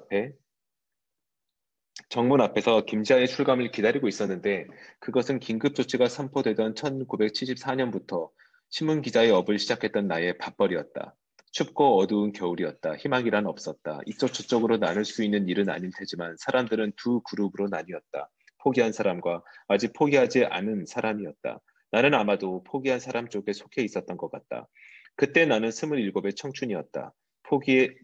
앞에서 김지아의 출감을 기다리고 있었는데 그것은 긴급조치가 선포되던 1974년부터 신문기자의 업을 시작했던 나의 밥벌이였다. 춥고 어두운 겨울이었다. 희망이란 없었다. 이쪽 저쪽으로 나눌 수 있는 일은 아닐 테지만 사람들은 두 그룹으로 나뉘었다. 포기한 사람과 아직 포기하지 않은 사람이었다. 나는 아마도 포기한 사람 쪽에 속해 있었던 것 같다. 그때 나는 27의 청춘이었다.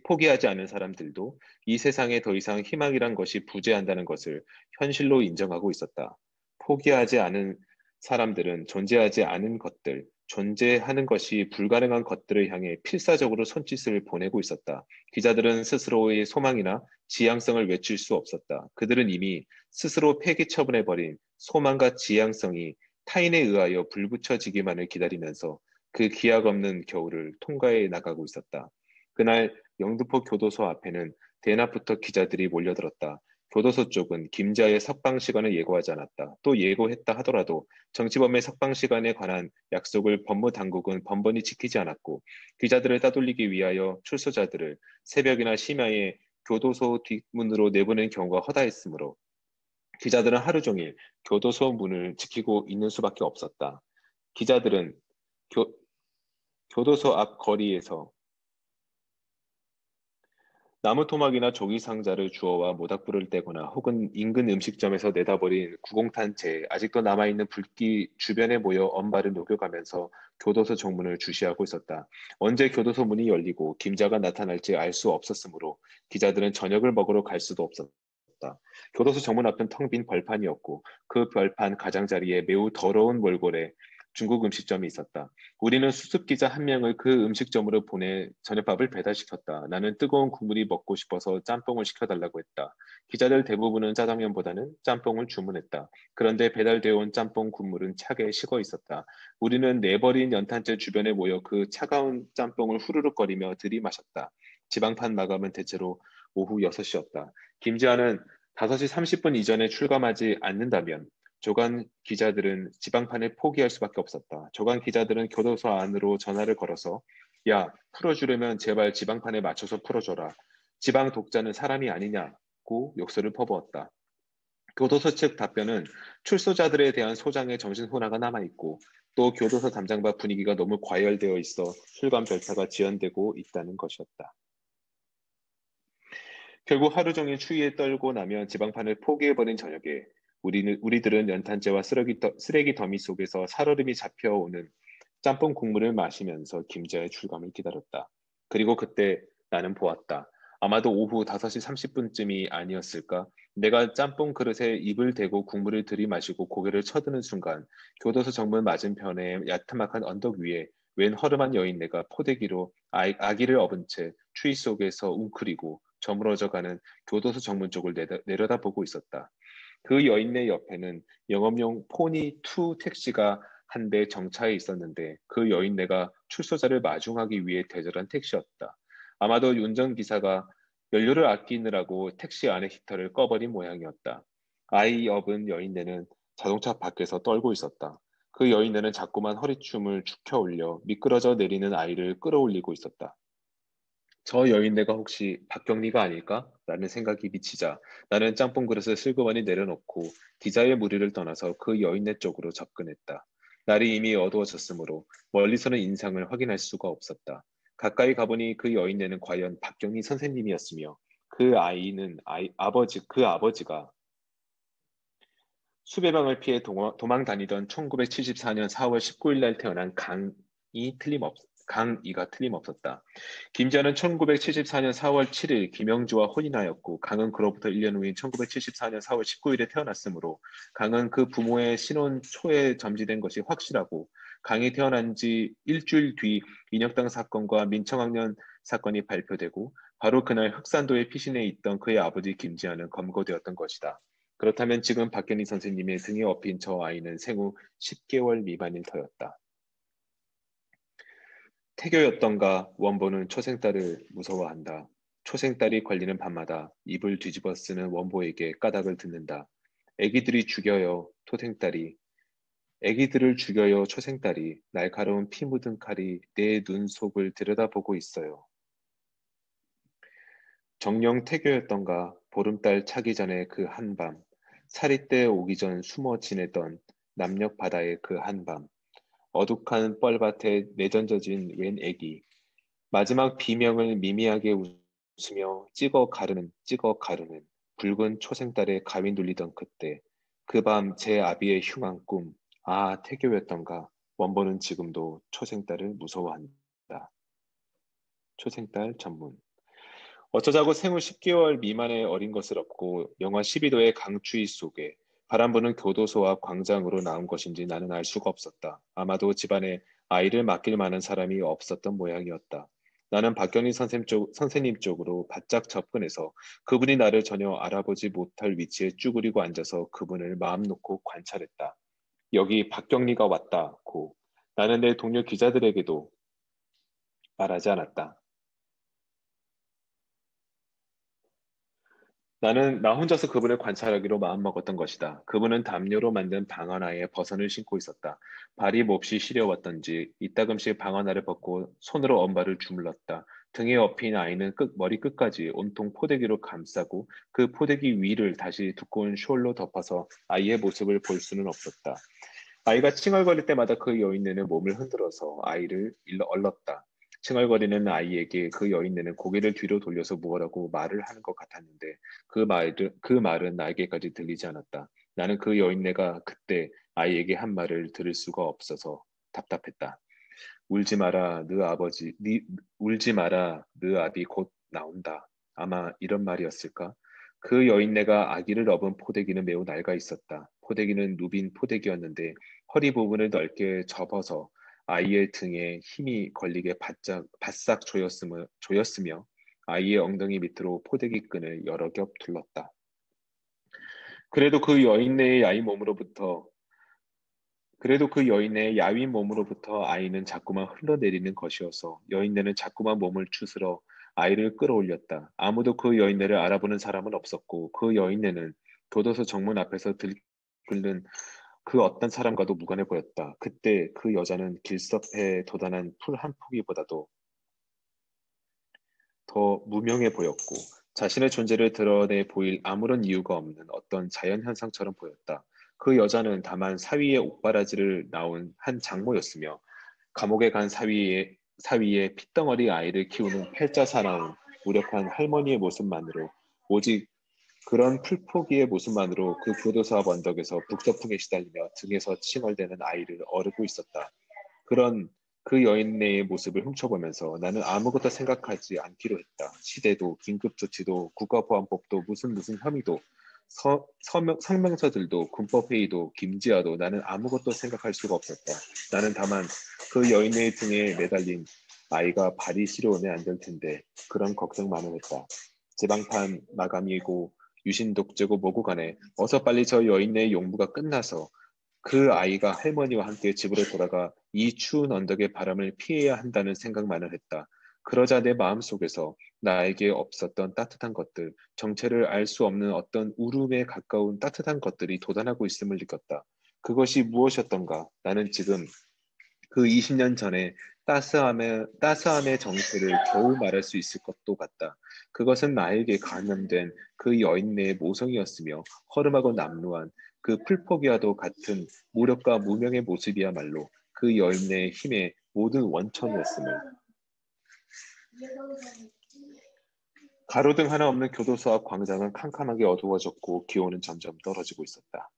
포기하지 않은 사람들도 이 세상에 더 이상 희망이란 것이 부재한다는 것을 현실로 인정하고 있었다. 포기하지 않은 사람들은 존재하지 않은 것들, 존재하는 것이 불가능한 것들을 향해 필사적으로 손짓을 보내고 있었다. 기자들은 스스로의 소망이나 지향성을 외칠 수 없었다. 그들은 이미 스스로 폐기 처분해버린 소망과 지향성이 타인에 의하여 불붙여지기만을 기다리면서 그 기약 없는 겨울을 통과해 나가고 있었다. 그날 영등포 교도소 앞에는 대낮부터 기자들이 몰려들었다. 교도소 쪽은 김지아의 석방 시간을 예고하지 않았다. 또 예고했다 하더라도 정치범의 석방 시간에 관한 약속을 법무당국은 번번이 지키지 않았고 기자들을 따돌리기 위하여 출소자들을 새벽이나 심야에 교도소 뒷문으로 내보낸 경우가 허다했으므로 기자들은 하루 종일 교도소 문을 지키고 있는 수밖에 없었다. 기자들은 교도소 앞 거리에서 나무 토막이나 종이 상자를 주워와 모닥불을 떼거나 혹은 인근 음식점에서 내다버린 구공탄 채 아직도 남아있는 불길 주변에 모여 언발을 녹여가면서 교도소 정문을 주시하고 있었다. 언제 교도소 문이 열리고 김자가 나타날지 알 수 없었으므로 기자들은 저녁을 먹으러 갈 수도 없었다. 교도소 정문 앞은 텅 빈 벌판이었고 그 벌판 가장자리에 매우 더러운 몰골에 중국 음식점이 있었다. 우리는 수습 기자 한 명을 그 음식점으로 보내 저녁밥을 배달시켰다. 나는 뜨거운 국물이 먹고 싶어서 짬뽕을 시켜달라고 했다. 기자들 대부분은 짜장면보다는 짬뽕을 주문했다. 그런데 배달되어 온 짬뽕 국물은 차게 식어 있었다. 우리는 내버린 연탄재 주변에 모여 그 차가운 짬뽕을 후루룩거리며 들이마셨다. 지방판 마감은 대체로 오후 6시였다. 김지아는 5시 30분 이전에 출감하지 않는다면 조간 기자들은 지방판을 포기할 수밖에 없었다. 조간 기자들은 교도소 안으로 전화를 걸어서 야, 풀어주려면 제발 지방판에 맞춰서 풀어줘라. 지방 독자는 사람이 아니냐고 욕설을 퍼부었다. 교도소 측 답변은 출소자들에 대한 소장의 정신혼화가 남아있고 또 교도소 담장과 분위기가 너무 과열되어 있어 실감 절차가 지연되고 있다는 것이었다. 결국 하루 종일 추위에 떨고 나면 지방판을 포기해버린 저녁에 우리들은 연탄재와 쓰레기 더미 속에서 살얼음이 잡혀오는 짬뽕 국물을 마시면서 김자의 출감을 기다렸다. 그리고 그때 나는 보았다. 아마도 오후 5시 30분쯤이 아니었을까? 내가 짬뽕 그릇에 입을 대고 국물을 들이마시고 고개를 쳐드는 순간 교도소 정문 맞은편의 야트막한 언덕 위에 웬 허름한 여인네가 포대기로 아기를 업은 채 추위 속에서 웅크리고 저물어져가는 교도소 정문 쪽을 내려다보고 있었다. 그 여인네 옆에는 영업용 포니2 택시가 한 대 정차해 있었는데 그 여인네가 출소자를 마중하기 위해 대절한 택시였다. 아마도 운전기사가 연료를 아끼느라고 택시 안의 히터를 꺼버린 모양이었다. 아이 업은 여인네는 자동차 밖에서 떨고 있었다. 그 여인네는 자꾸만 허리춤을 축혀 올려 미끄러져 내리는 아이를 끌어올리고 있었다. 저 여인네가 혹시 박경리가 아닐까? 라는 생각이 미치자 나는 짬뽕 그릇을 슬그머니 내려놓고 기자의 무리를 떠나서 그 여인네 쪽으로 접근했다. 날이 이미 어두워졌으므로 멀리서는 인상을 확인할 수가 없었다. 가까이 가보니 그 여인네는 과연 박경리 선생님이었으며 그 아버지가 수배방을 피해 도망 다니던 1974년 4월 19일 날 태어난 강이가 틀림없었다. 김지아는 1974년 4월 7일 김영주와 혼인하였고 강은 그로부터 1년 후인 1974년 4월 19일에 태어났으므로 강은 그 부모의 신혼 초에 점지된 것이 확실하고 강이 태어난 지 일주일 뒤 인혁당 사건과 민청학년 사건이 발표되고 바로 그날 흑산도에 피신해 있던 그의 아버지 김지아는 검거되었던 것이다. 그렇다면 지금 박경리 선생님의 등에 업힌 저 아이는 생후 10개월 미만일 터였다. 태교였던가 원보는 초생딸을 무서워한다. 초생딸이 걸리는 밤마다 입을 뒤집어 쓰는 원보에게 까닭을 듣는다. 애기들이 죽여요, 초생딸이. 애기들을 죽여요, 초생딸이. 날카로운 피 묻은 칼이 내 눈 속을 들여다보고 있어요. 정령 태교였던가 보름달 차기 전에 그 한밤, 사리때 오기 전 숨어 지내던 남녘 바다의 그 한밤, 어둑한 뻘밭에 내던져진 웬 애기, 마지막 비명을 미미하게 웃으며 찍어 가르는 붉은 초생딸의 가위 눌리던 그때, 그 밤 제 아비의 흉한 꿈, 아 태교였던가. 원보는 지금도 초생딸을 무서워한다. 초생딸 전문. 어쩌자고 생후 10개월 미만의 어린 것을 업고 영하 12도의 강추위 속에 바람 부는 교도소 앞 광장으로 나온 것인지 나는 알 수가 없었다. 아마도 집안에 아이를 맡길 만한 사람이 없었던 모양이었다. 나는 박경리 선생님 쪽으로 바짝 접근해서 그분이 나를 전혀 알아보지 못할 위치에 쭈그리고 앉아서 그분을 마음 놓고 관찰했다. 여기 박경리가 왔다고. 나는 내 동료 기자들에게도 말하지 않았다. 나는 나 혼자서 그분을 관찰하기로 마음먹었던 것이다. 그분은 담요로 만든 방아나에 버선을 신고 있었다. 발이 몹시 시려웠던지 이따금씩 방아나를 벗고 손으로 엄발을 주물렀다. 등에 업힌 아이는 머리 끝까지 온통 포대기로 감싸고 그 포대기 위를 다시 두꺼운 숄로 덮어서 아이의 모습을 볼 수는 없었다. 아이가 칭얼거릴 때마다 그 여인네는 몸을 흔들어서 아이를 얼렀다. 칭얼거리는 아이에게 그 여인네는 고개를 뒤로 돌려서 무엇라고 말을 하는 것 같았는데 그 말은 나에게까지 들리지 않았다. 나는 그 여인네가 그때 아이에게 한 말을 들을 수가 없어서 답답했다. 울지 마라, 울지 마라, 너 아비 곧 나온다. 아마 이런 말이었을까? 그 여인네가 아기를 업은 포대기는 매우 낡아 있었다. 포대기는 누빈 포대기였는데 허리 부분을 넓게 접어서 아이의 등에 힘이 걸리게 바싹 조였으며 아이의 엉덩이 밑으로 포대기 끈을 여러 겹 둘렀다. 그래도 그 여인네의 야윈 몸으로부터 아이는 자꾸만 흘러내리는 것이어서 여인네는 자꾸만 몸을 추스러 아이를 끌어올렸다. 아무도 그 여인네를 알아보는 사람은 없었고 그 여인네는 교도소 정문 앞에서 들끓는 그 어떤 사람과도 무관해 보였다. 그때 그 여자는 길섭에 돋아난 풀 한 포기보다도 더 무명해 보였고 자신의 존재를 드러내 보일 아무런 이유가 없는 어떤 자연현상처럼 보였다. 그 여자는 다만 사위의 옥바라지를 나온 한 장모였으며 감옥에 간 사위의 핏덩어리 아이를 키우는 팔자 사나운 무력한 할머니의 모습만으로 오직 그런 풀포기의 모습만으로 그 교도소 앞 언덕에서 북서풍에 시달리며 등에서 칭얼대는 아이를 어르고 있었다. 그런 그 여인네의 모습을 훔쳐보면서 나는 아무것도 생각하지 않기로 했다. 시대도 긴급조치도 국가보안법도 무슨 혐의도 성명서들도 군법회의도 김지아도 나는 아무것도 생각할 수가 없었다. 나는 다만 그 여인의 등에 매달린 아이가 발이 시려우면 안 될 텐데 그런 걱정만을 했다. 지방판 마감이고 유신 독재고 뭐고 간에 어서 빨리 저 여인의 용부가 끝나서 그 아이가 할머니와 함께 집으로 돌아가 이 추운 언덕의 바람을 피해야 한다는 생각만을 했다. 그러자 내 마음속에서 나에게 없었던 따뜻한 것들, 정체를 알 수 없는 어떤 울음에 가까운 따뜻한 것들이 돋아나고 있음을 느꼈다. 그것이 무엇이었던가? 나는 지금 그 20년 전에 따스함의 정체를 겨우 말할 수 있을 것도 같다. 그것은 나에게 감염된 그 여인네의 모성이었으며 허름하고 남루한 그 풀포기와도 같은 무력과 무명의 모습이야말로 그 여인네의 힘의 모든 원천이었음을. 가로등 하나 없는 교도소 앞 광장은 캄캄하게 어두워졌고 기온은 점점 떨어지고 있었다.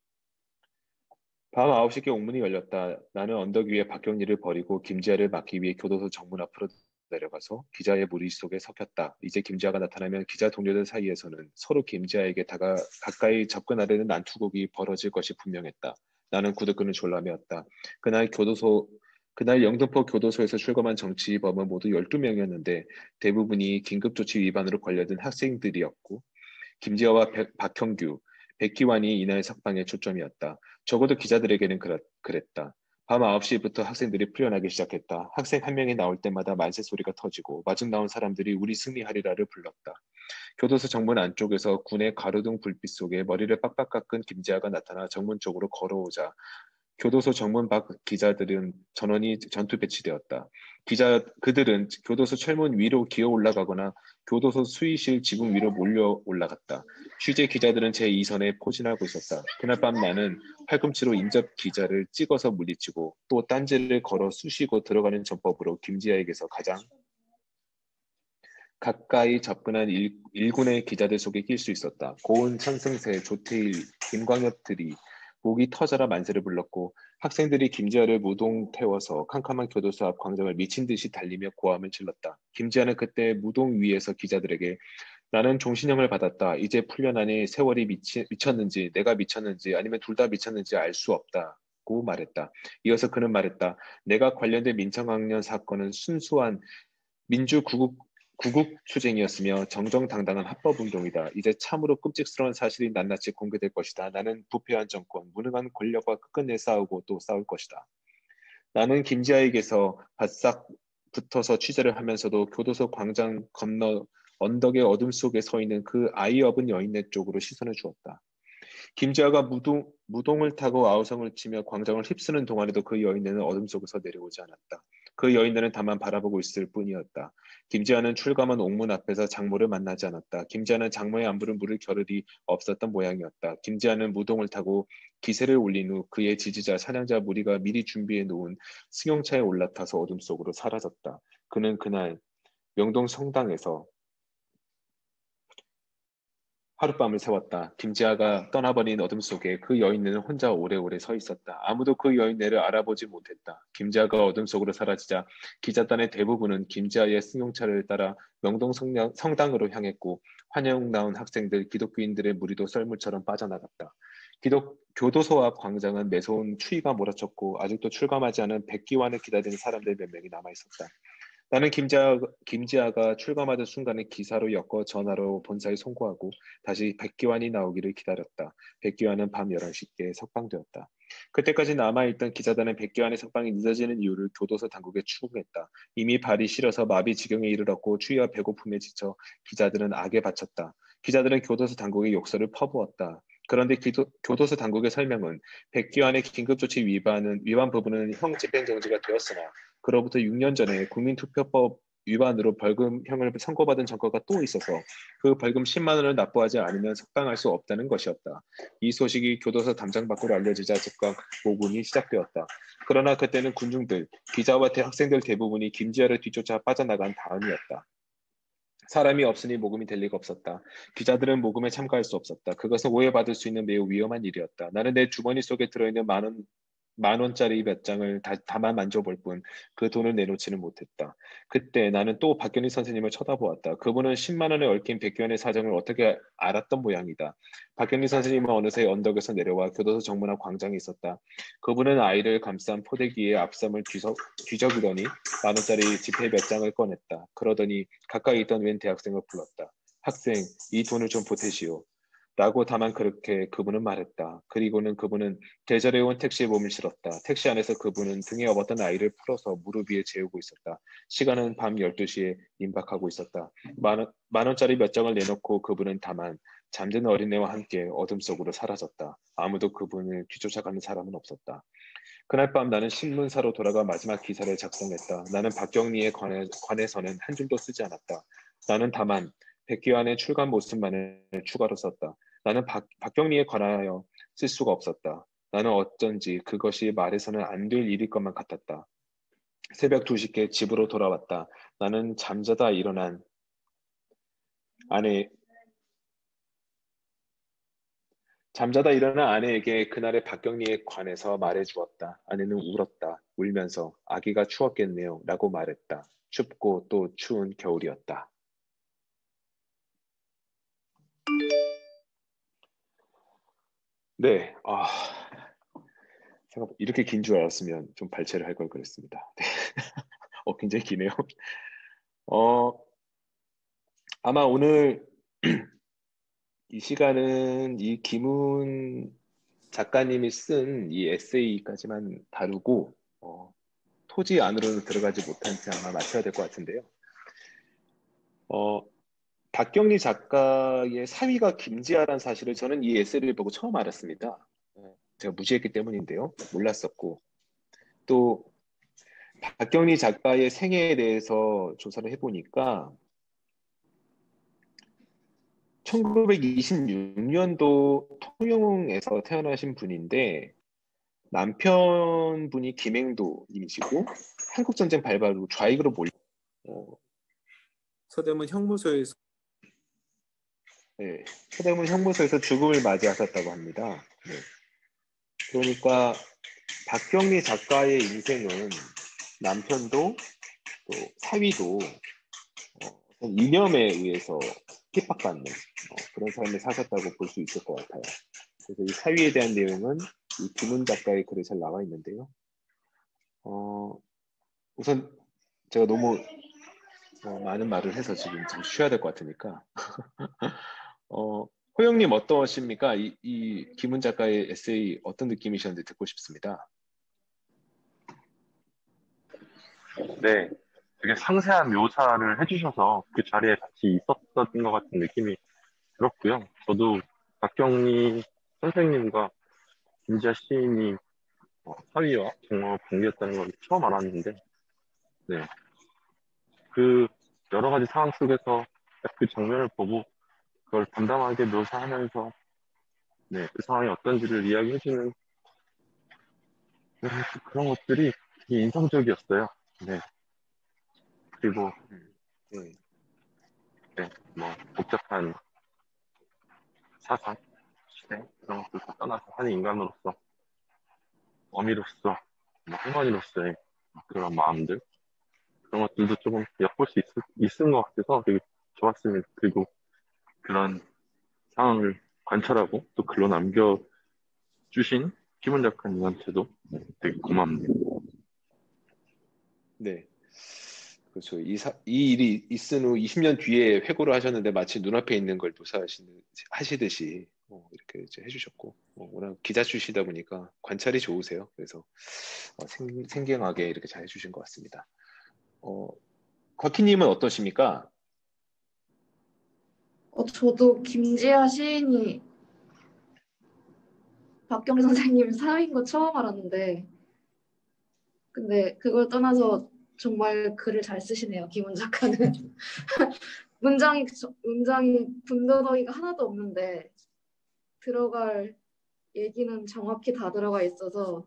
밤 9시께 옥문이 열렸다. 나는 언덕 위에 박경리를 버리고 김지아를 맡기 위해 교도소 정문 앞으로 내려가서 기자의 무리 속에 섞였다. 이제 김지아가 나타나면 기자 동료들 사이에서는 서로 김지아에게 가까이 접근하려는 난투극이 벌어질 것이 분명했다. 나는 구두끈을 졸라매었다. 그날 영등포 교도소에서 출검한 정치범은 모두 12명이었는데 대부분이 긴급조치 위반으로 걸려든 학생들이었고 김지아와 박형규, 백기환이 이날 석방의 초점이었다. 적어도 기자들에게는 그랬다. 밤 9시부터 학생들이 풀려나기 시작했다. 학생 한 명이 나올 때마다 만세 소리가 터지고 마중 나온 사람들이 우리 승리하리라를 불렀다. 교도소 정문 안쪽에서 군의 가로등 불빛 속에 머리를 빡빡 깎은 김지아가 나타나 정문 쪽으로 걸어오자 교도소 정문 밖 기자들은 전원이 전투 배치되었다. 그들은 교도소 철문 위로 기어 올라가거나 교도소 수의실 지붕 위로 몰려 올라갔다. 취재 기자들은 제2선에 포진하고 있었다. 그날 밤 나는 팔꿈치로 인접 기자를 찍어서 물리치고 또 딴지를 걸어 쑤시고 들어가는 전법으로 김지아에게서 가장 가까이 접근한 일군의 기자들 속에 낄 수 있었다. 고은, 천승세, 조태일, 김광엽들이 목이 터져라 만세를 불렀고 학생들이 김지아를 무동 태워서 캄캄한 교도소 앞 광장을 미친 듯이 달리며 고함을 질렀다. 김지아는 그때 무동 위에서 기자들에게 나는 종신형을 받았다. 이제 풀려나니 세월이 미쳤는지 내가 미쳤는지 아니면 둘 다 미쳤는지 알 수 없다고 말했다. 이어서 그는 말했다. 내가 관련된 민청학년 사건은 순수한 구국 투쟁이었으며 정정당당한 합법운동이다. 이제 참으로 끔찍스러운 사실이 낱낱이 공개될 것이다. 나는 부패한 정권, 무능한 권력과 끝끝내 싸우고 또 싸울 것이다. 나는 김지아에게서 바싹 붙어서 취재를 하면서도 교도소 광장 건너 언덕의 어둠 속에 서 있는 그 아이 없은 여인네 쪽으로 시선을 주었다. 김지아가 무동을 타고 아우성을 치며 광장을 휩쓰는 동안에도 그 여인네는 어둠 속에서 내려오지 않았다. 그 여인네는 다만 바라보고 있을 뿐이었다. 김지아는 출감한 옥문 앞에서 장모를 만나지 않았다. 김지아는 장모의 안부를 물을 겨를이 없었던 모양이었다. 김지아는 무동을 타고 기세를 올린 후 그의 지지자 사냥자 무리가 미리 준비해 놓은 승용차에 올라타서 어둠 속으로 사라졌다. 그는 그날 명동 성당에서 하룻밤을 새웠다. 김지아가 떠나버린 어둠 속에 그 여인네는 혼자 오래오래 서 있었다. 아무도 그 여인네를 알아보지 못했다. 김지아가 어둠 속으로 사라지자 기자단의 대부분은 김지아의 승용차를 따라 명동 성당으로 향했고 환영 나온 학생들, 기독교인들의 무리도 썰물처럼 빠져나갔다. 교도소 앞 광장은 매서운 추위가 몰아쳤고 아직도 출감하지 않은 백기환을 기다리는 사람들 몇 명이 남아있었다. 나는 김지아가 출감하던 순간에 기사로 엮어 전화로 본사에 송고하고 다시 백기환이 나오기를 기다렸다. 백기환은 밤 11시께 석방되었다. 그때까지 남아있던 기자단은 백기환의 석방이 늦어지는 이유를 교도소 당국에 추궁했다. 이미 발이 시려서 마비 지경에 이르렀고 추위와 배고픔에 지쳐 기자들은 악에 바쳤다. 기자들은 교도소 당국의 욕설을 퍼부었다. 그런데 교도소 당국의 설명은 백기환의 긴급조치 위반 부분은 형 집행정지가 되었으나 그로부터 6년 전에 국민투표법 위반으로 벌금형을 선고받은 전과가 또 있어서 그 벌금 10만 원을 납부하지 않으면 석방할 수 없다는 것이었다. 이 소식이 교도소 담장 밖으로 알려지자 즉각 모금이 시작되었다. 그러나 그때는 군중들, 기자와 학생들 대부분이 김지아를 뒤쫓아 빠져나간 다음이었다. 사람이 없으니 모금이 될 리가 없었다. 기자들은 모금에 참가할 수 없었다. 그것은 오해받을 수 있는 매우 위험한 일이었다. 나는 내 주머니 속에 들어있는 만 원짜리 몇 장을 다만 만져볼 뿐 그 돈을 내놓지는 못했다. 그때 나는 또 박경리 선생님을 쳐다보았다. 그분은 10만 원에 얽힌 백기환의 사정을 어떻게 알았던 모양이다. 박경리 선생님은 어느새 언덕에서 내려와 교도소 정문 앞 광장에 있었다. 그분은 아이를 감싼 포대기에 앞섬을 뒤적이더니 만 원짜리 지폐 몇 장을 꺼냈다. 그러더니 가까이 있던 웬 대학생을 불렀다. 학생, 이 돈을 좀 보태시오. 라고 다만 그렇게 그분은 말했다. 그리고는 그분은 계절에 온 택시에 몸을 실었다. 택시 안에서 그분은 등에 업었던 아이를 풀어서 무릎 위에 재우고 있었다. 시간은 밤 12시에 임박하고 있었다. 만 원짜리 몇 장을 내놓고 그분은 다만 잠든 어린애와 함께 어둠 속으로 사라졌다. 아무도 그분을 뒤쫓아가는 사람은 없었다. 그날 밤 나는 신문사로 돌아가 마지막 기사를 작성했다. 나는 박경리에 관해서는 한 줄도 쓰지 않았다. 나는 다만 백기환의 출간 모습만을 추가로 썼다. 나는 박경리에 관하여 쓸 수가 없었다. 나는 어쩐지 그것이 말해서는 안 될 일일 것만 같았다. 새벽 2시께 집으로 돌아왔다. 나는 잠자다 일어난 아내에게 그날의 박경리에 관해서 말해주었다. 아내는 울었다. 울면서 아기가 추웠겠네요. 라고 말했다. 춥고 또 추운 겨울이었다. 네, 생각 이렇게 긴 줄 알았으면 좀 발췌를 할 걸 그랬습니다. 네. 굉장히 기네요. 아마 오늘 이 시간은 이 김훈 작가님이 쓴 이 에세이까지만 다루고 토지 안으로는 들어가지 못한 채 아마 마쳐야 될 것 같은데요. 박경리 작가의 사위가 김지아라는 사실을 저는 이 에세이를 보고 처음 알았습니다. 제가 무지했기 때문인데요. 몰랐었고 또 박경리 작가의 생애에 대해서 조사를 해보니까 1926년도 통영에서 태어나신 분인데 남편분이 김행도님이시고 한국전쟁 발발 후 좌익으로 서대문 형무소에서 죽음을 맞이하셨다고 합니다. 네. 그러니까 박경리 작가의 인생은 남편도 또 사위도 이념에 의해서 핍박받는 그런 삶을 사셨다고 볼 수 있을 것 같아요. 그래서 이 사위에 대한 내용은 이 김은 작가의 글에 잘 나와 있는데요. 우선 제가 너무 많은 말을 해서 지금 좀 쉬어야 될 것 같으니까 호영님 어떠십니까? 이 김은 작가의 에세이 어떤 느낌이셨는지 듣고 싶습니다. 네, 되게 상세한 묘사를 해주셔서 그 자리에 같이 있었던 것 같은 느낌이 들었고요. 저도 박경리 선생님과 김지아 시인이 사위와 정말 관계였다는 걸 처음 알았는데, 네, 그 여러 가지 상황 속에서 그 장면을 보고 그걸 담담하게 묘사하면서 네, 그 상황이 어떤지를 이야기해주는 그런 것들이 되게 인상적이었어요. 네, 그리고 네. 네, 뭐 복잡한 사상, 시대 그런 것들 다 떠나서 한 인간으로서 어미로서 뭐 할머니로서의 그런 마음들 그런 것들도 조금 엿볼 수 있은 것 같아서 되게 좋았습니다. 그리고 그런 상황을 관찰하고 또 글로 남겨주신 김원 작가님한테도 되게 고맙네요. 네. 그렇죠. 이 일이 있은 후 20년 뒤에 회고를 하셨는데 마치 눈앞에 있는 걸 하시듯이 이렇게 이제 해주셨고 워낙 기자 출시다 보니까 관찰이 좋으세요. 그래서 생경하게 이렇게 잘 해주신 것 같습니다. 곽희님은 어떠십니까? 저도 김지아 시인이 박경리 선생님 사위인 거 처음 알았는데, 근데 그걸 떠나서 정말 글을 잘 쓰시네요, 김은 작가는. 문장이 군더더기가 하나도 없는데 들어갈 얘기는 정확히 다 들어가 있어서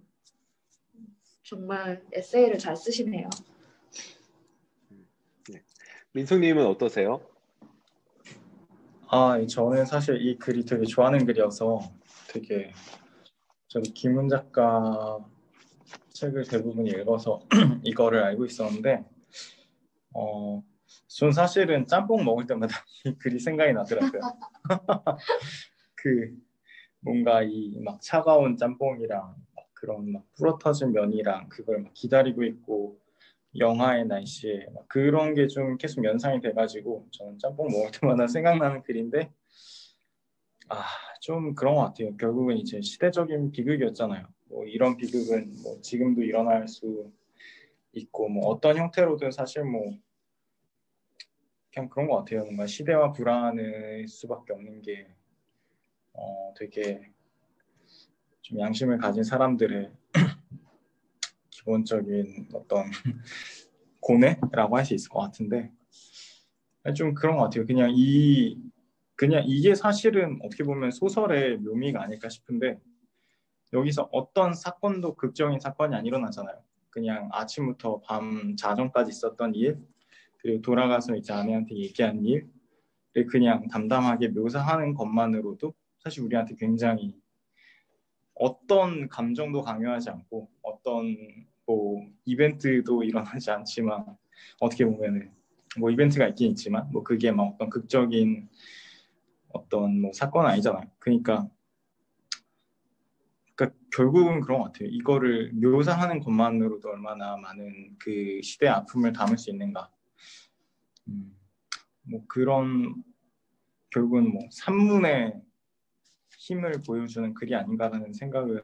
정말 에세이를 잘 쓰시네요. 네. 민성님은 어떠세요? 저는 사실 이 글이 되게 좋아하는 글이어서 되게 저도 김은 작가 책을 대부분 읽어서 이거를 알고 있었는데 전 사실은 짬뽕 먹을 때마다 이 글이 생각이 나더라고요. 그 뭔가 이 막 차가운 짬뽕이랑 막 그런 막 불어터진 면이랑 그걸 막 기다리고 있고 영하의 날씨에 막 그런 게 좀 계속 연상이 돼가지고 저는 짬뽕 먹을 때마다 생각나는 글인데 좀 그런 것 같아요. 결국은 이제 시대적인 비극이었잖아요. 뭐 이런 비극은 뭐 지금도 일어날 수 있고 뭐 어떤 형태로든 사실 뭐 그냥 그런 것 같아요. 뭔가 시대와 불안할 수밖에 없는 게 되게 좀 양심을 가진 사람들의 기본적인 어떤 고뇌라고 할 수 있을 것 같은데 좀 그런 것 같아요. 그냥 이게 사실은 어떻게 보면 소설의 묘미가 아닐까 싶은데 여기서 어떤 사건도 극적인 사건이 안 일어나잖아요. 그냥 아침부터 밤 자정까지 있었던 일, 그리고 돌아가서 이제 아내한테 얘기한 일을 그냥 담담하게 묘사하는 것만으로도 사실 우리한테 굉장히 어떤 감정도 강요하지 않고 어떤 뭐 이벤트도 일어나지 않지만 어떻게 보면은 뭐 이벤트가 있긴 있지만 뭐 그게 막 어떤 극적인 어떤 뭐 사건은 아니잖아요. 그러니까 결국은 그런 것 같아요. 이거를 묘사하는 것만으로도 얼마나 많은 그 시대의 아픔을 담을 수 있는가. 뭐 그런 결국은 뭐 산문의 힘을 보여주는 글이 아닌가라는 생각을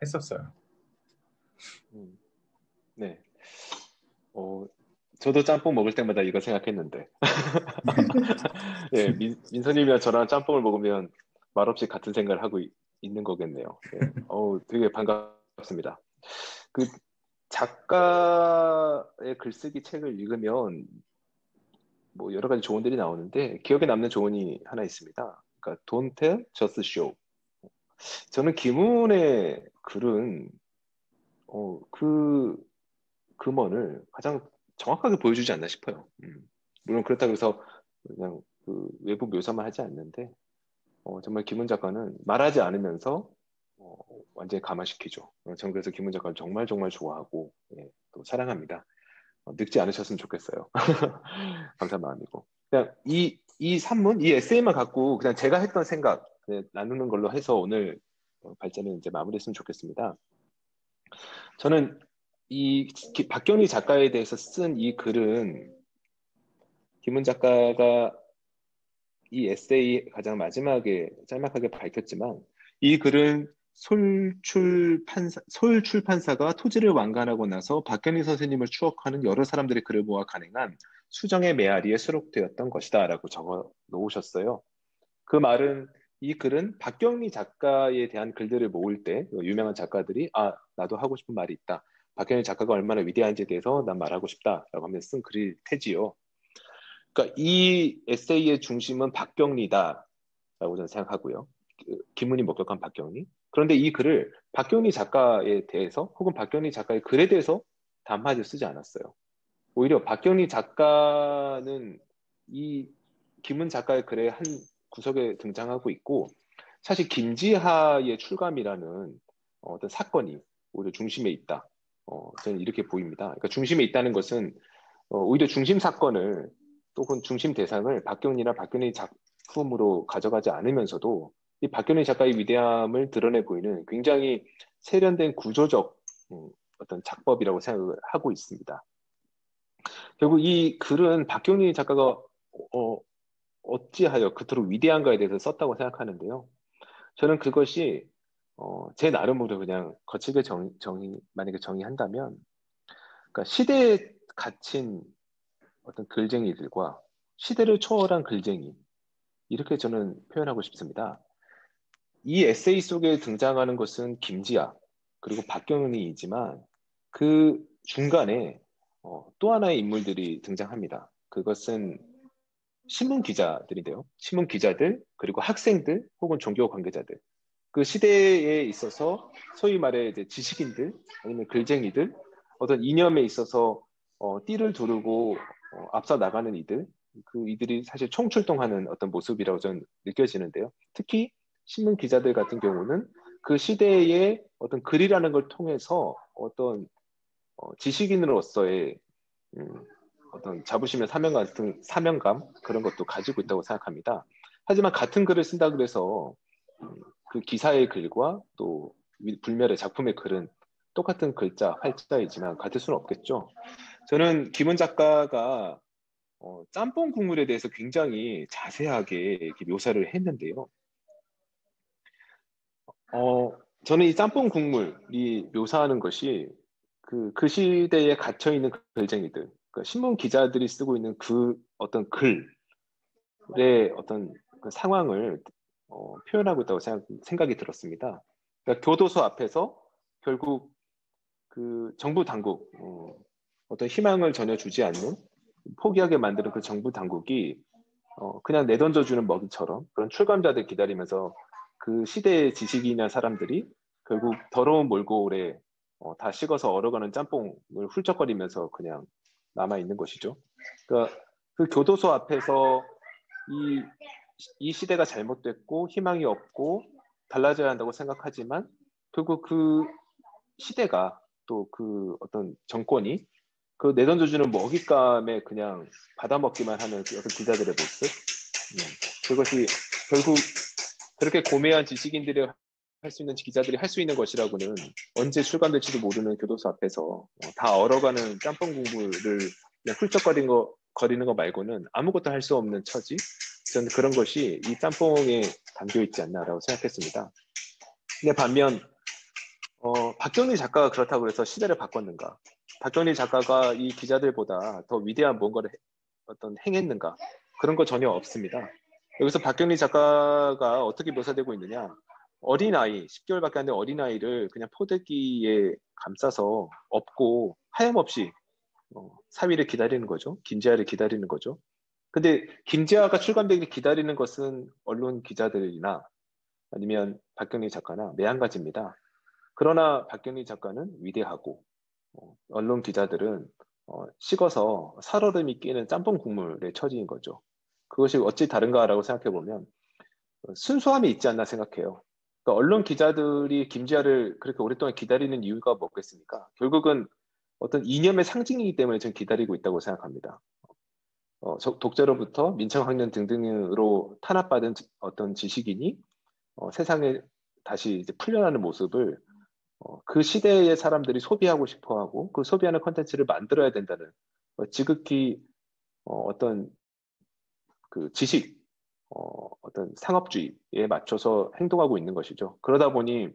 했었어요. 네. 저도 짬뽕 먹을 때마다 이거 생각했는데. 네, 민서님이랑 저랑 짬뽕을 먹으면 말없이 같은 생각을 하고 있는 거겠네요. 네. 되게 반갑습니다. 그 작가의 글쓰기 책을 읽으면 뭐 여러 가지 조언들이 나오는데 기억에 남는 조언이 하나 있습니다. 그러니까 Don't tell, just show. 저는 김훈의 글은 그 금언을 가장 정확하게 보여주지 않나 싶어요. 물론 그렇다고 해서 그냥 그 외부 묘사만 하지 않는데 정말 김훈 작가는 말하지 않으면서 완전히 감화시키죠. 저는 그래서 김훈 작가를 정말 정말 좋아하고 또 사랑합니다. 늙지 않으셨으면 좋겠어요. 감사한 마음이고. 그냥 이 이 산문, 이 에세이만 갖고 그냥 제가 했던 생각 나누는 걸로 해서 오늘 발제는 이제 마무리했으면 좋겠습니다. 저는 이 박경리 작가에 대해서 쓴 이 글은 김은 작가가 이 에세이 가장 마지막에 짤막하게 밝혔지만 이 글은 솔출판사가 토지를 완간하고 나서 박경리 선생님을 추억하는 여러 사람들의 글을 모아 간행한 수정의 메아리에 수록되었던 것이다 라고 적어 놓으셨어요. 그 말은 이 글은 박경리 작가에 대한 글들을 모을 때 유명한 작가들이 나도 하고 싶은 말이 있다. 박경리 작가가 얼마나 위대한지에 대해서 난 말하고 싶다라고 하면서 쓴 글일 테지요. 그러니까 이 에세이의 중심은 박경리다라고 저는 생각하고요. 기문이 목격한 박경리. 그런데 이 글을 박경리 작가에 대해서 혹은 박경리 작가의 글에 대해서 한마디도 쓰지 않았어요. 오히려 박경리 작가는 이 김은 작가의 글의 한 구석에 등장하고 있고 사실 김지하의 출감이라는 어떤 사건이 오히려 중심에 있다. 저는 이렇게 보입니다. 그러니까 중심에 있다는 것은 오히려 중심 사건을 또는 중심 대상을 박경리나 박경리 작품으로 가져가지 않으면서도 이 박경리 작가의 위대함을 드러내 보이는 굉장히 세련된 구조적 어떤 작법이라고 생각을 하고 있습니다. 결국 이 글은 박경리 작가가 어찌하여 그토록 위대한가에 대해서 썼다고 생각하는데요. 저는 그것이 제 나름으로 그냥 거칠게 만약에 정의한다면 그러니까 시대에 갇힌 어떤 글쟁이들과 시대를 초월한 글쟁이 이렇게 저는 표현하고 싶습니다. 이 에세이 속에 등장하는 것은 김지아 그리고 박경리이지만 그 중간에 또 하나의 인물들이 등장합니다. 그것은 신문 기자들인데요. 신문 기자들 그리고 학생들 혹은 종교 관계자들 그 시대에 있어서 소위 말해 이제 지식인들 아니면 글쟁이들 어떤 이념에 있어서 띠를 두르고 앞서 나가는 이들이 사실 총출동하는 어떤 모습이라고 저는 느껴지는데요. 특히 신문 기자들 같은 경우는 그 시대의 어떤 글이라는 걸 통해서 어떤 지식인으로서의 어떤 자부심의 사명감 그런 것도 가지고 있다고 생각합니다. 하지만 같은 글을 쓴다 그래서 그 기사의 글과 또 불멸의 작품의 글은 똑같은 글자, 활자이지만 같을 수는 없겠죠. 저는 김은 작가가 짬뽕 국물에 대해서 굉장히 자세하게 이렇게 묘사를 했는데요. 저는 이 짬뽕 국물이 묘사하는 것이 그 시대에 갇혀 있는 글쟁이들, 그러니까 신문 기자들이 쓰고 있는 그 어떤 글의 어떤 그 상황을 표현하고 있다고 생각이 들었습니다. 그러니까 교도소 앞에서 결국 그 정부 당국, 어떤 희망을 전혀 주지 않는 포기하게 만드는 그 정부 당국이 그냥 내던져주는 먹이처럼 그런 출감자들 기다리면서 그 시대의 지식인이나 사람들이 결국 더러운 몰골에 다 식어서 얼어가는 짬뽕을 훌쩍거리면서 그냥 남아있는 것이죠. 그러니까 그 교도소 앞에서 이 시대가 잘못됐고 희망이 없고 달라져야 한다고 생각하지만 결국 그 시대가 또 그 어떤 정권이 그 내던져주는 먹잇감에 그냥 받아먹기만 하는 그 어떤 기자들의 모습 그것이 결국 그렇게 고매한 지식인들이 할 수 있는 기자들이 할 수 있는 것이라고는 언제 출간될지도 모르는 교도소 앞에서 다 얼어가는 짬뽕 국물을 그냥 훌쩍거리는 거 말고는 아무것도 할 수 없는 처지 저는 그런 것이 이 짬뽕에 담겨 있지 않나라고 생각했습니다. 근데 반면 박경리 작가가 그렇다고 해서 시대를 바꿨는가? 박경리 작가가 이 기자들보다 더 위대한 뭔가를 어떤 행했는가? 그런 거 전혀 없습니다. 여기서 박경리 작가가 어떻게 묘사되고 있느냐? 어린아이, 10개월밖에 안 된 어린아이를 그냥 포대기에 감싸서 업고 하염없이 사위를 기다리는 거죠. 김지아를 기다리는 거죠. 근데 김지아가 출간되길 기다리는 것은 언론 기자들이나 아니면 박경리 작가나 매한가지입니다. 그러나 박경리 작가는 위대하고 언론 기자들은 식어서 살얼음이 끼는 짬뽕 국물에 처지인 거죠. 그것이 어찌 다른가라고 생각해보면 순수함이 있지 않나 생각해요. 그러니까 언론 기자들이 김지아를 그렇게 오랫동안 기다리는 이유가 뭐겠습니까? 결국은 어떤 이념의 상징이기 때문에 저는 기다리고 있다고 생각합니다. 독재로부터 민청학년 등등으로 탄압받은 어떤 지식인이 세상에 다시 이제 풀려나는 모습을 그 시대의 사람들이 소비하고 싶어하고 그 소비하는 콘텐츠를 만들어야 된다는 지극히 어떤 그 지식, 어떤 상업주의에 맞춰서 행동하고 있는 것이죠. 그러다 보니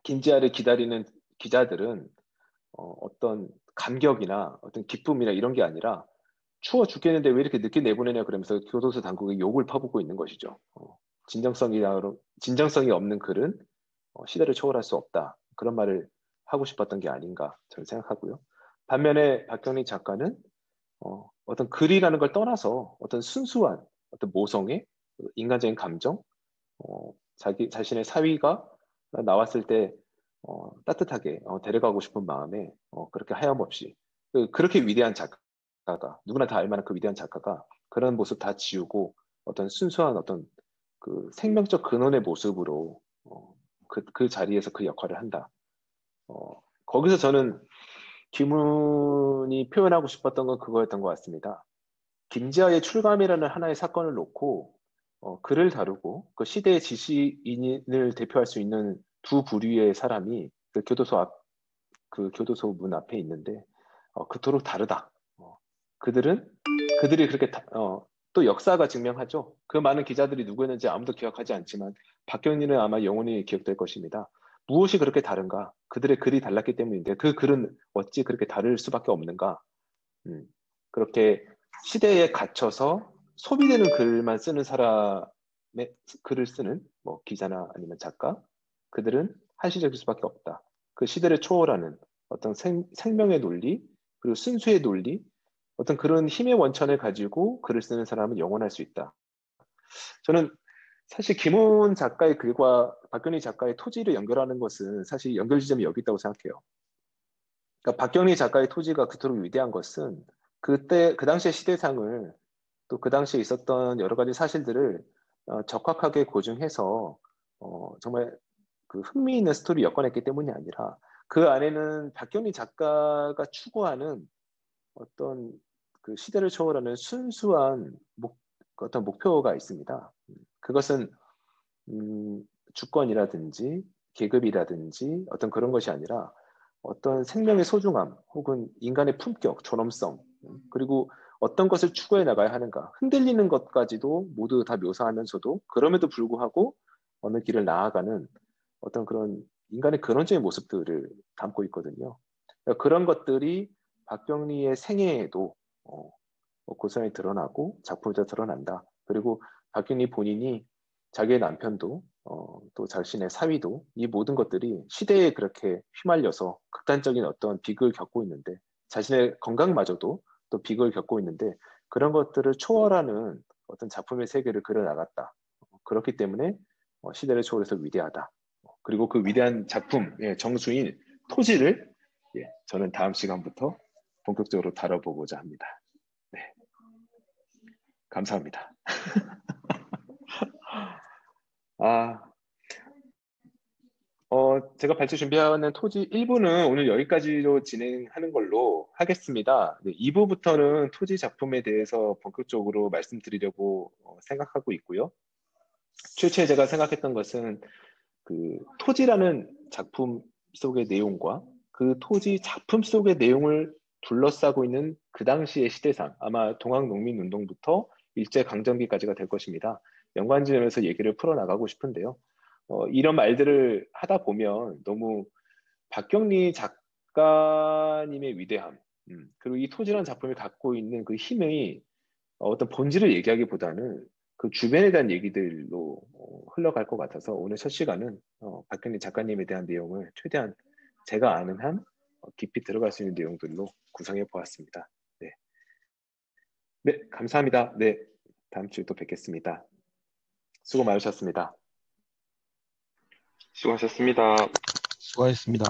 긴지아를 기다리는 기자들은 어떤 감격이나 어떤 기쁨이나 이런 게 아니라 추워 죽겠는데 왜 이렇게 늦게 내보내냐 그러면서 교도소 당국에 욕을 퍼붓고 있는 것이죠. 진정성이 없는 글은 시대를 초월할 수 없다. 그런 말을 하고 싶었던 게 아닌가 저는 생각하고요. 반면에 박경리 작가는 어떤 글이라는 걸 떠나서 어떤 순수한 어떤 모성애, 인간적인 감정, 자기 자신의 사위가 나왔을 때 따뜻하게 데려가고 싶은 마음에 그렇게 하염없이 그렇게 위대한 작가가 누구나 다 알만한 그 위대한 작가가 그런 모습 다 지우고 어떤 순수한 어떤 그 생명적 근원의 모습으로 그 자리에서 그 역할을 한다. 거기서 저는 김훈이 표현하고 싶었던 건 그거였던 것 같습니다. 김지아의 출감이라는 하나의 사건을 놓고 글을 다루고 그 시대의 지식인을 대표할 수 있는 두 부류의 사람이 그 교도소 문 앞에 있는데 그토록 다르다. 그들이 그렇게 또 역사가 증명하죠. 그 많은 기자들이 누구였는지 아무도 기억하지 않지만 박경리는 아마 영원히 기억될 것입니다. 무엇이 그렇게 다른가? 그들의 글이 달랐기 때문인데 그 글은 어찌 그렇게 다를 수밖에 없는가? 그렇게 시대에 갇혀서 소비되는 글만 쓰는 사람의 글을 쓰는 뭐 기자나 아니면 작가 그들은 한시적일 수밖에 없다. 그 시대를 초월하는 어떤 생명의 논리 그리고 순수의 논리 어떤 그런 힘의 원천을 가지고 글을 쓰는 사람은 영원할 수 있다. 저는 사실 김훈 작가의 글과 박경리 작가의 토지를 연결하는 것은 사실 연결 지점이 여기 있다고 생각해요. 그러니까 박경리 작가의 토지가 그토록 위대한 것은 그때 그 당시의 시대상을 또 그 당시에 있었던 여러 가지 사실들을 적확하게 고증해서 정말 그 흥미있는 스토리 엮어냈기 때문이 아니라 그 안에는 박경리 작가가 추구하는 어떤 그 시대를 초월하는 순수한 어떤 목표가 있습니다. 그것은 주권이라든지 계급이라든지 어떤 그런 것이 아니라 어떤 생명의 소중함 혹은 인간의 품격, 존엄성 그리고 어떤 것을 추구해 나가야 하는가 흔들리는 것까지도 모두 다 묘사하면서도 그럼에도 불구하고 어느 길을 나아가는 어떤 그런 인간의 근원적인 모습들을 담고 있거든요. 그러니까 그런 것들이 박경리의 생애에도 고스란히 드러나고 작품에도 드러난다. 그리고 박경리 본인이 자기의 남편도 또 자신의 사위도 이 모든 것들이 시대에 그렇게 휘말려서 극단적인 어떤 비극을 겪고 있는데 자신의 건강마저도 또 비극을 겪고 있는데 그런 것들을 초월하는 어떤 작품의 세계를 그려나갔다. 그렇기 때문에 시대를 초월해서 위대하다. 그리고 그 위대한 작품의 정수인 토지를 저는 다음 시간부터 본격적으로 다뤄보고자 합니다. 네. 감사합니다. 제가 발표 준비하는 토지 1부는 오늘 여기까지로 진행하는 걸로 하겠습니다. 네, 2부부터는 토지 작품에 대해서 본격적으로 말씀드리려고 생각하고 있고요. 최초에 제가 생각했던 것은 그 토지라는 작품 속의 내용과 그 토지 작품 속의 내용을 둘러싸고 있는 그 당시의 시대상, 아마 동학농민운동부터 일제강점기까지가 될 것입니다. 연관지으면서 얘기를 풀어나가고 싶은데요. 이런 말들을 하다 보면 너무 박경리 작가님의 위대함, 그리고 이 토지라는 작품이 갖고 있는 그 힘의 어떤 본질을 얘기하기보다는 그 주변에 대한 얘기들로 흘러갈 것 같아서 오늘 첫 시간은 박경리 작가님에 대한 내용을 최대한 제가 아는 한 깊이 들어갈 수 있는 내용들로 구성해 보았습니다. 네, 네, 감사합니다. 네, 다음 주에 또 뵙겠습니다. 수고 많으셨습니다. 수고하셨습니다. 수고하셨습니다.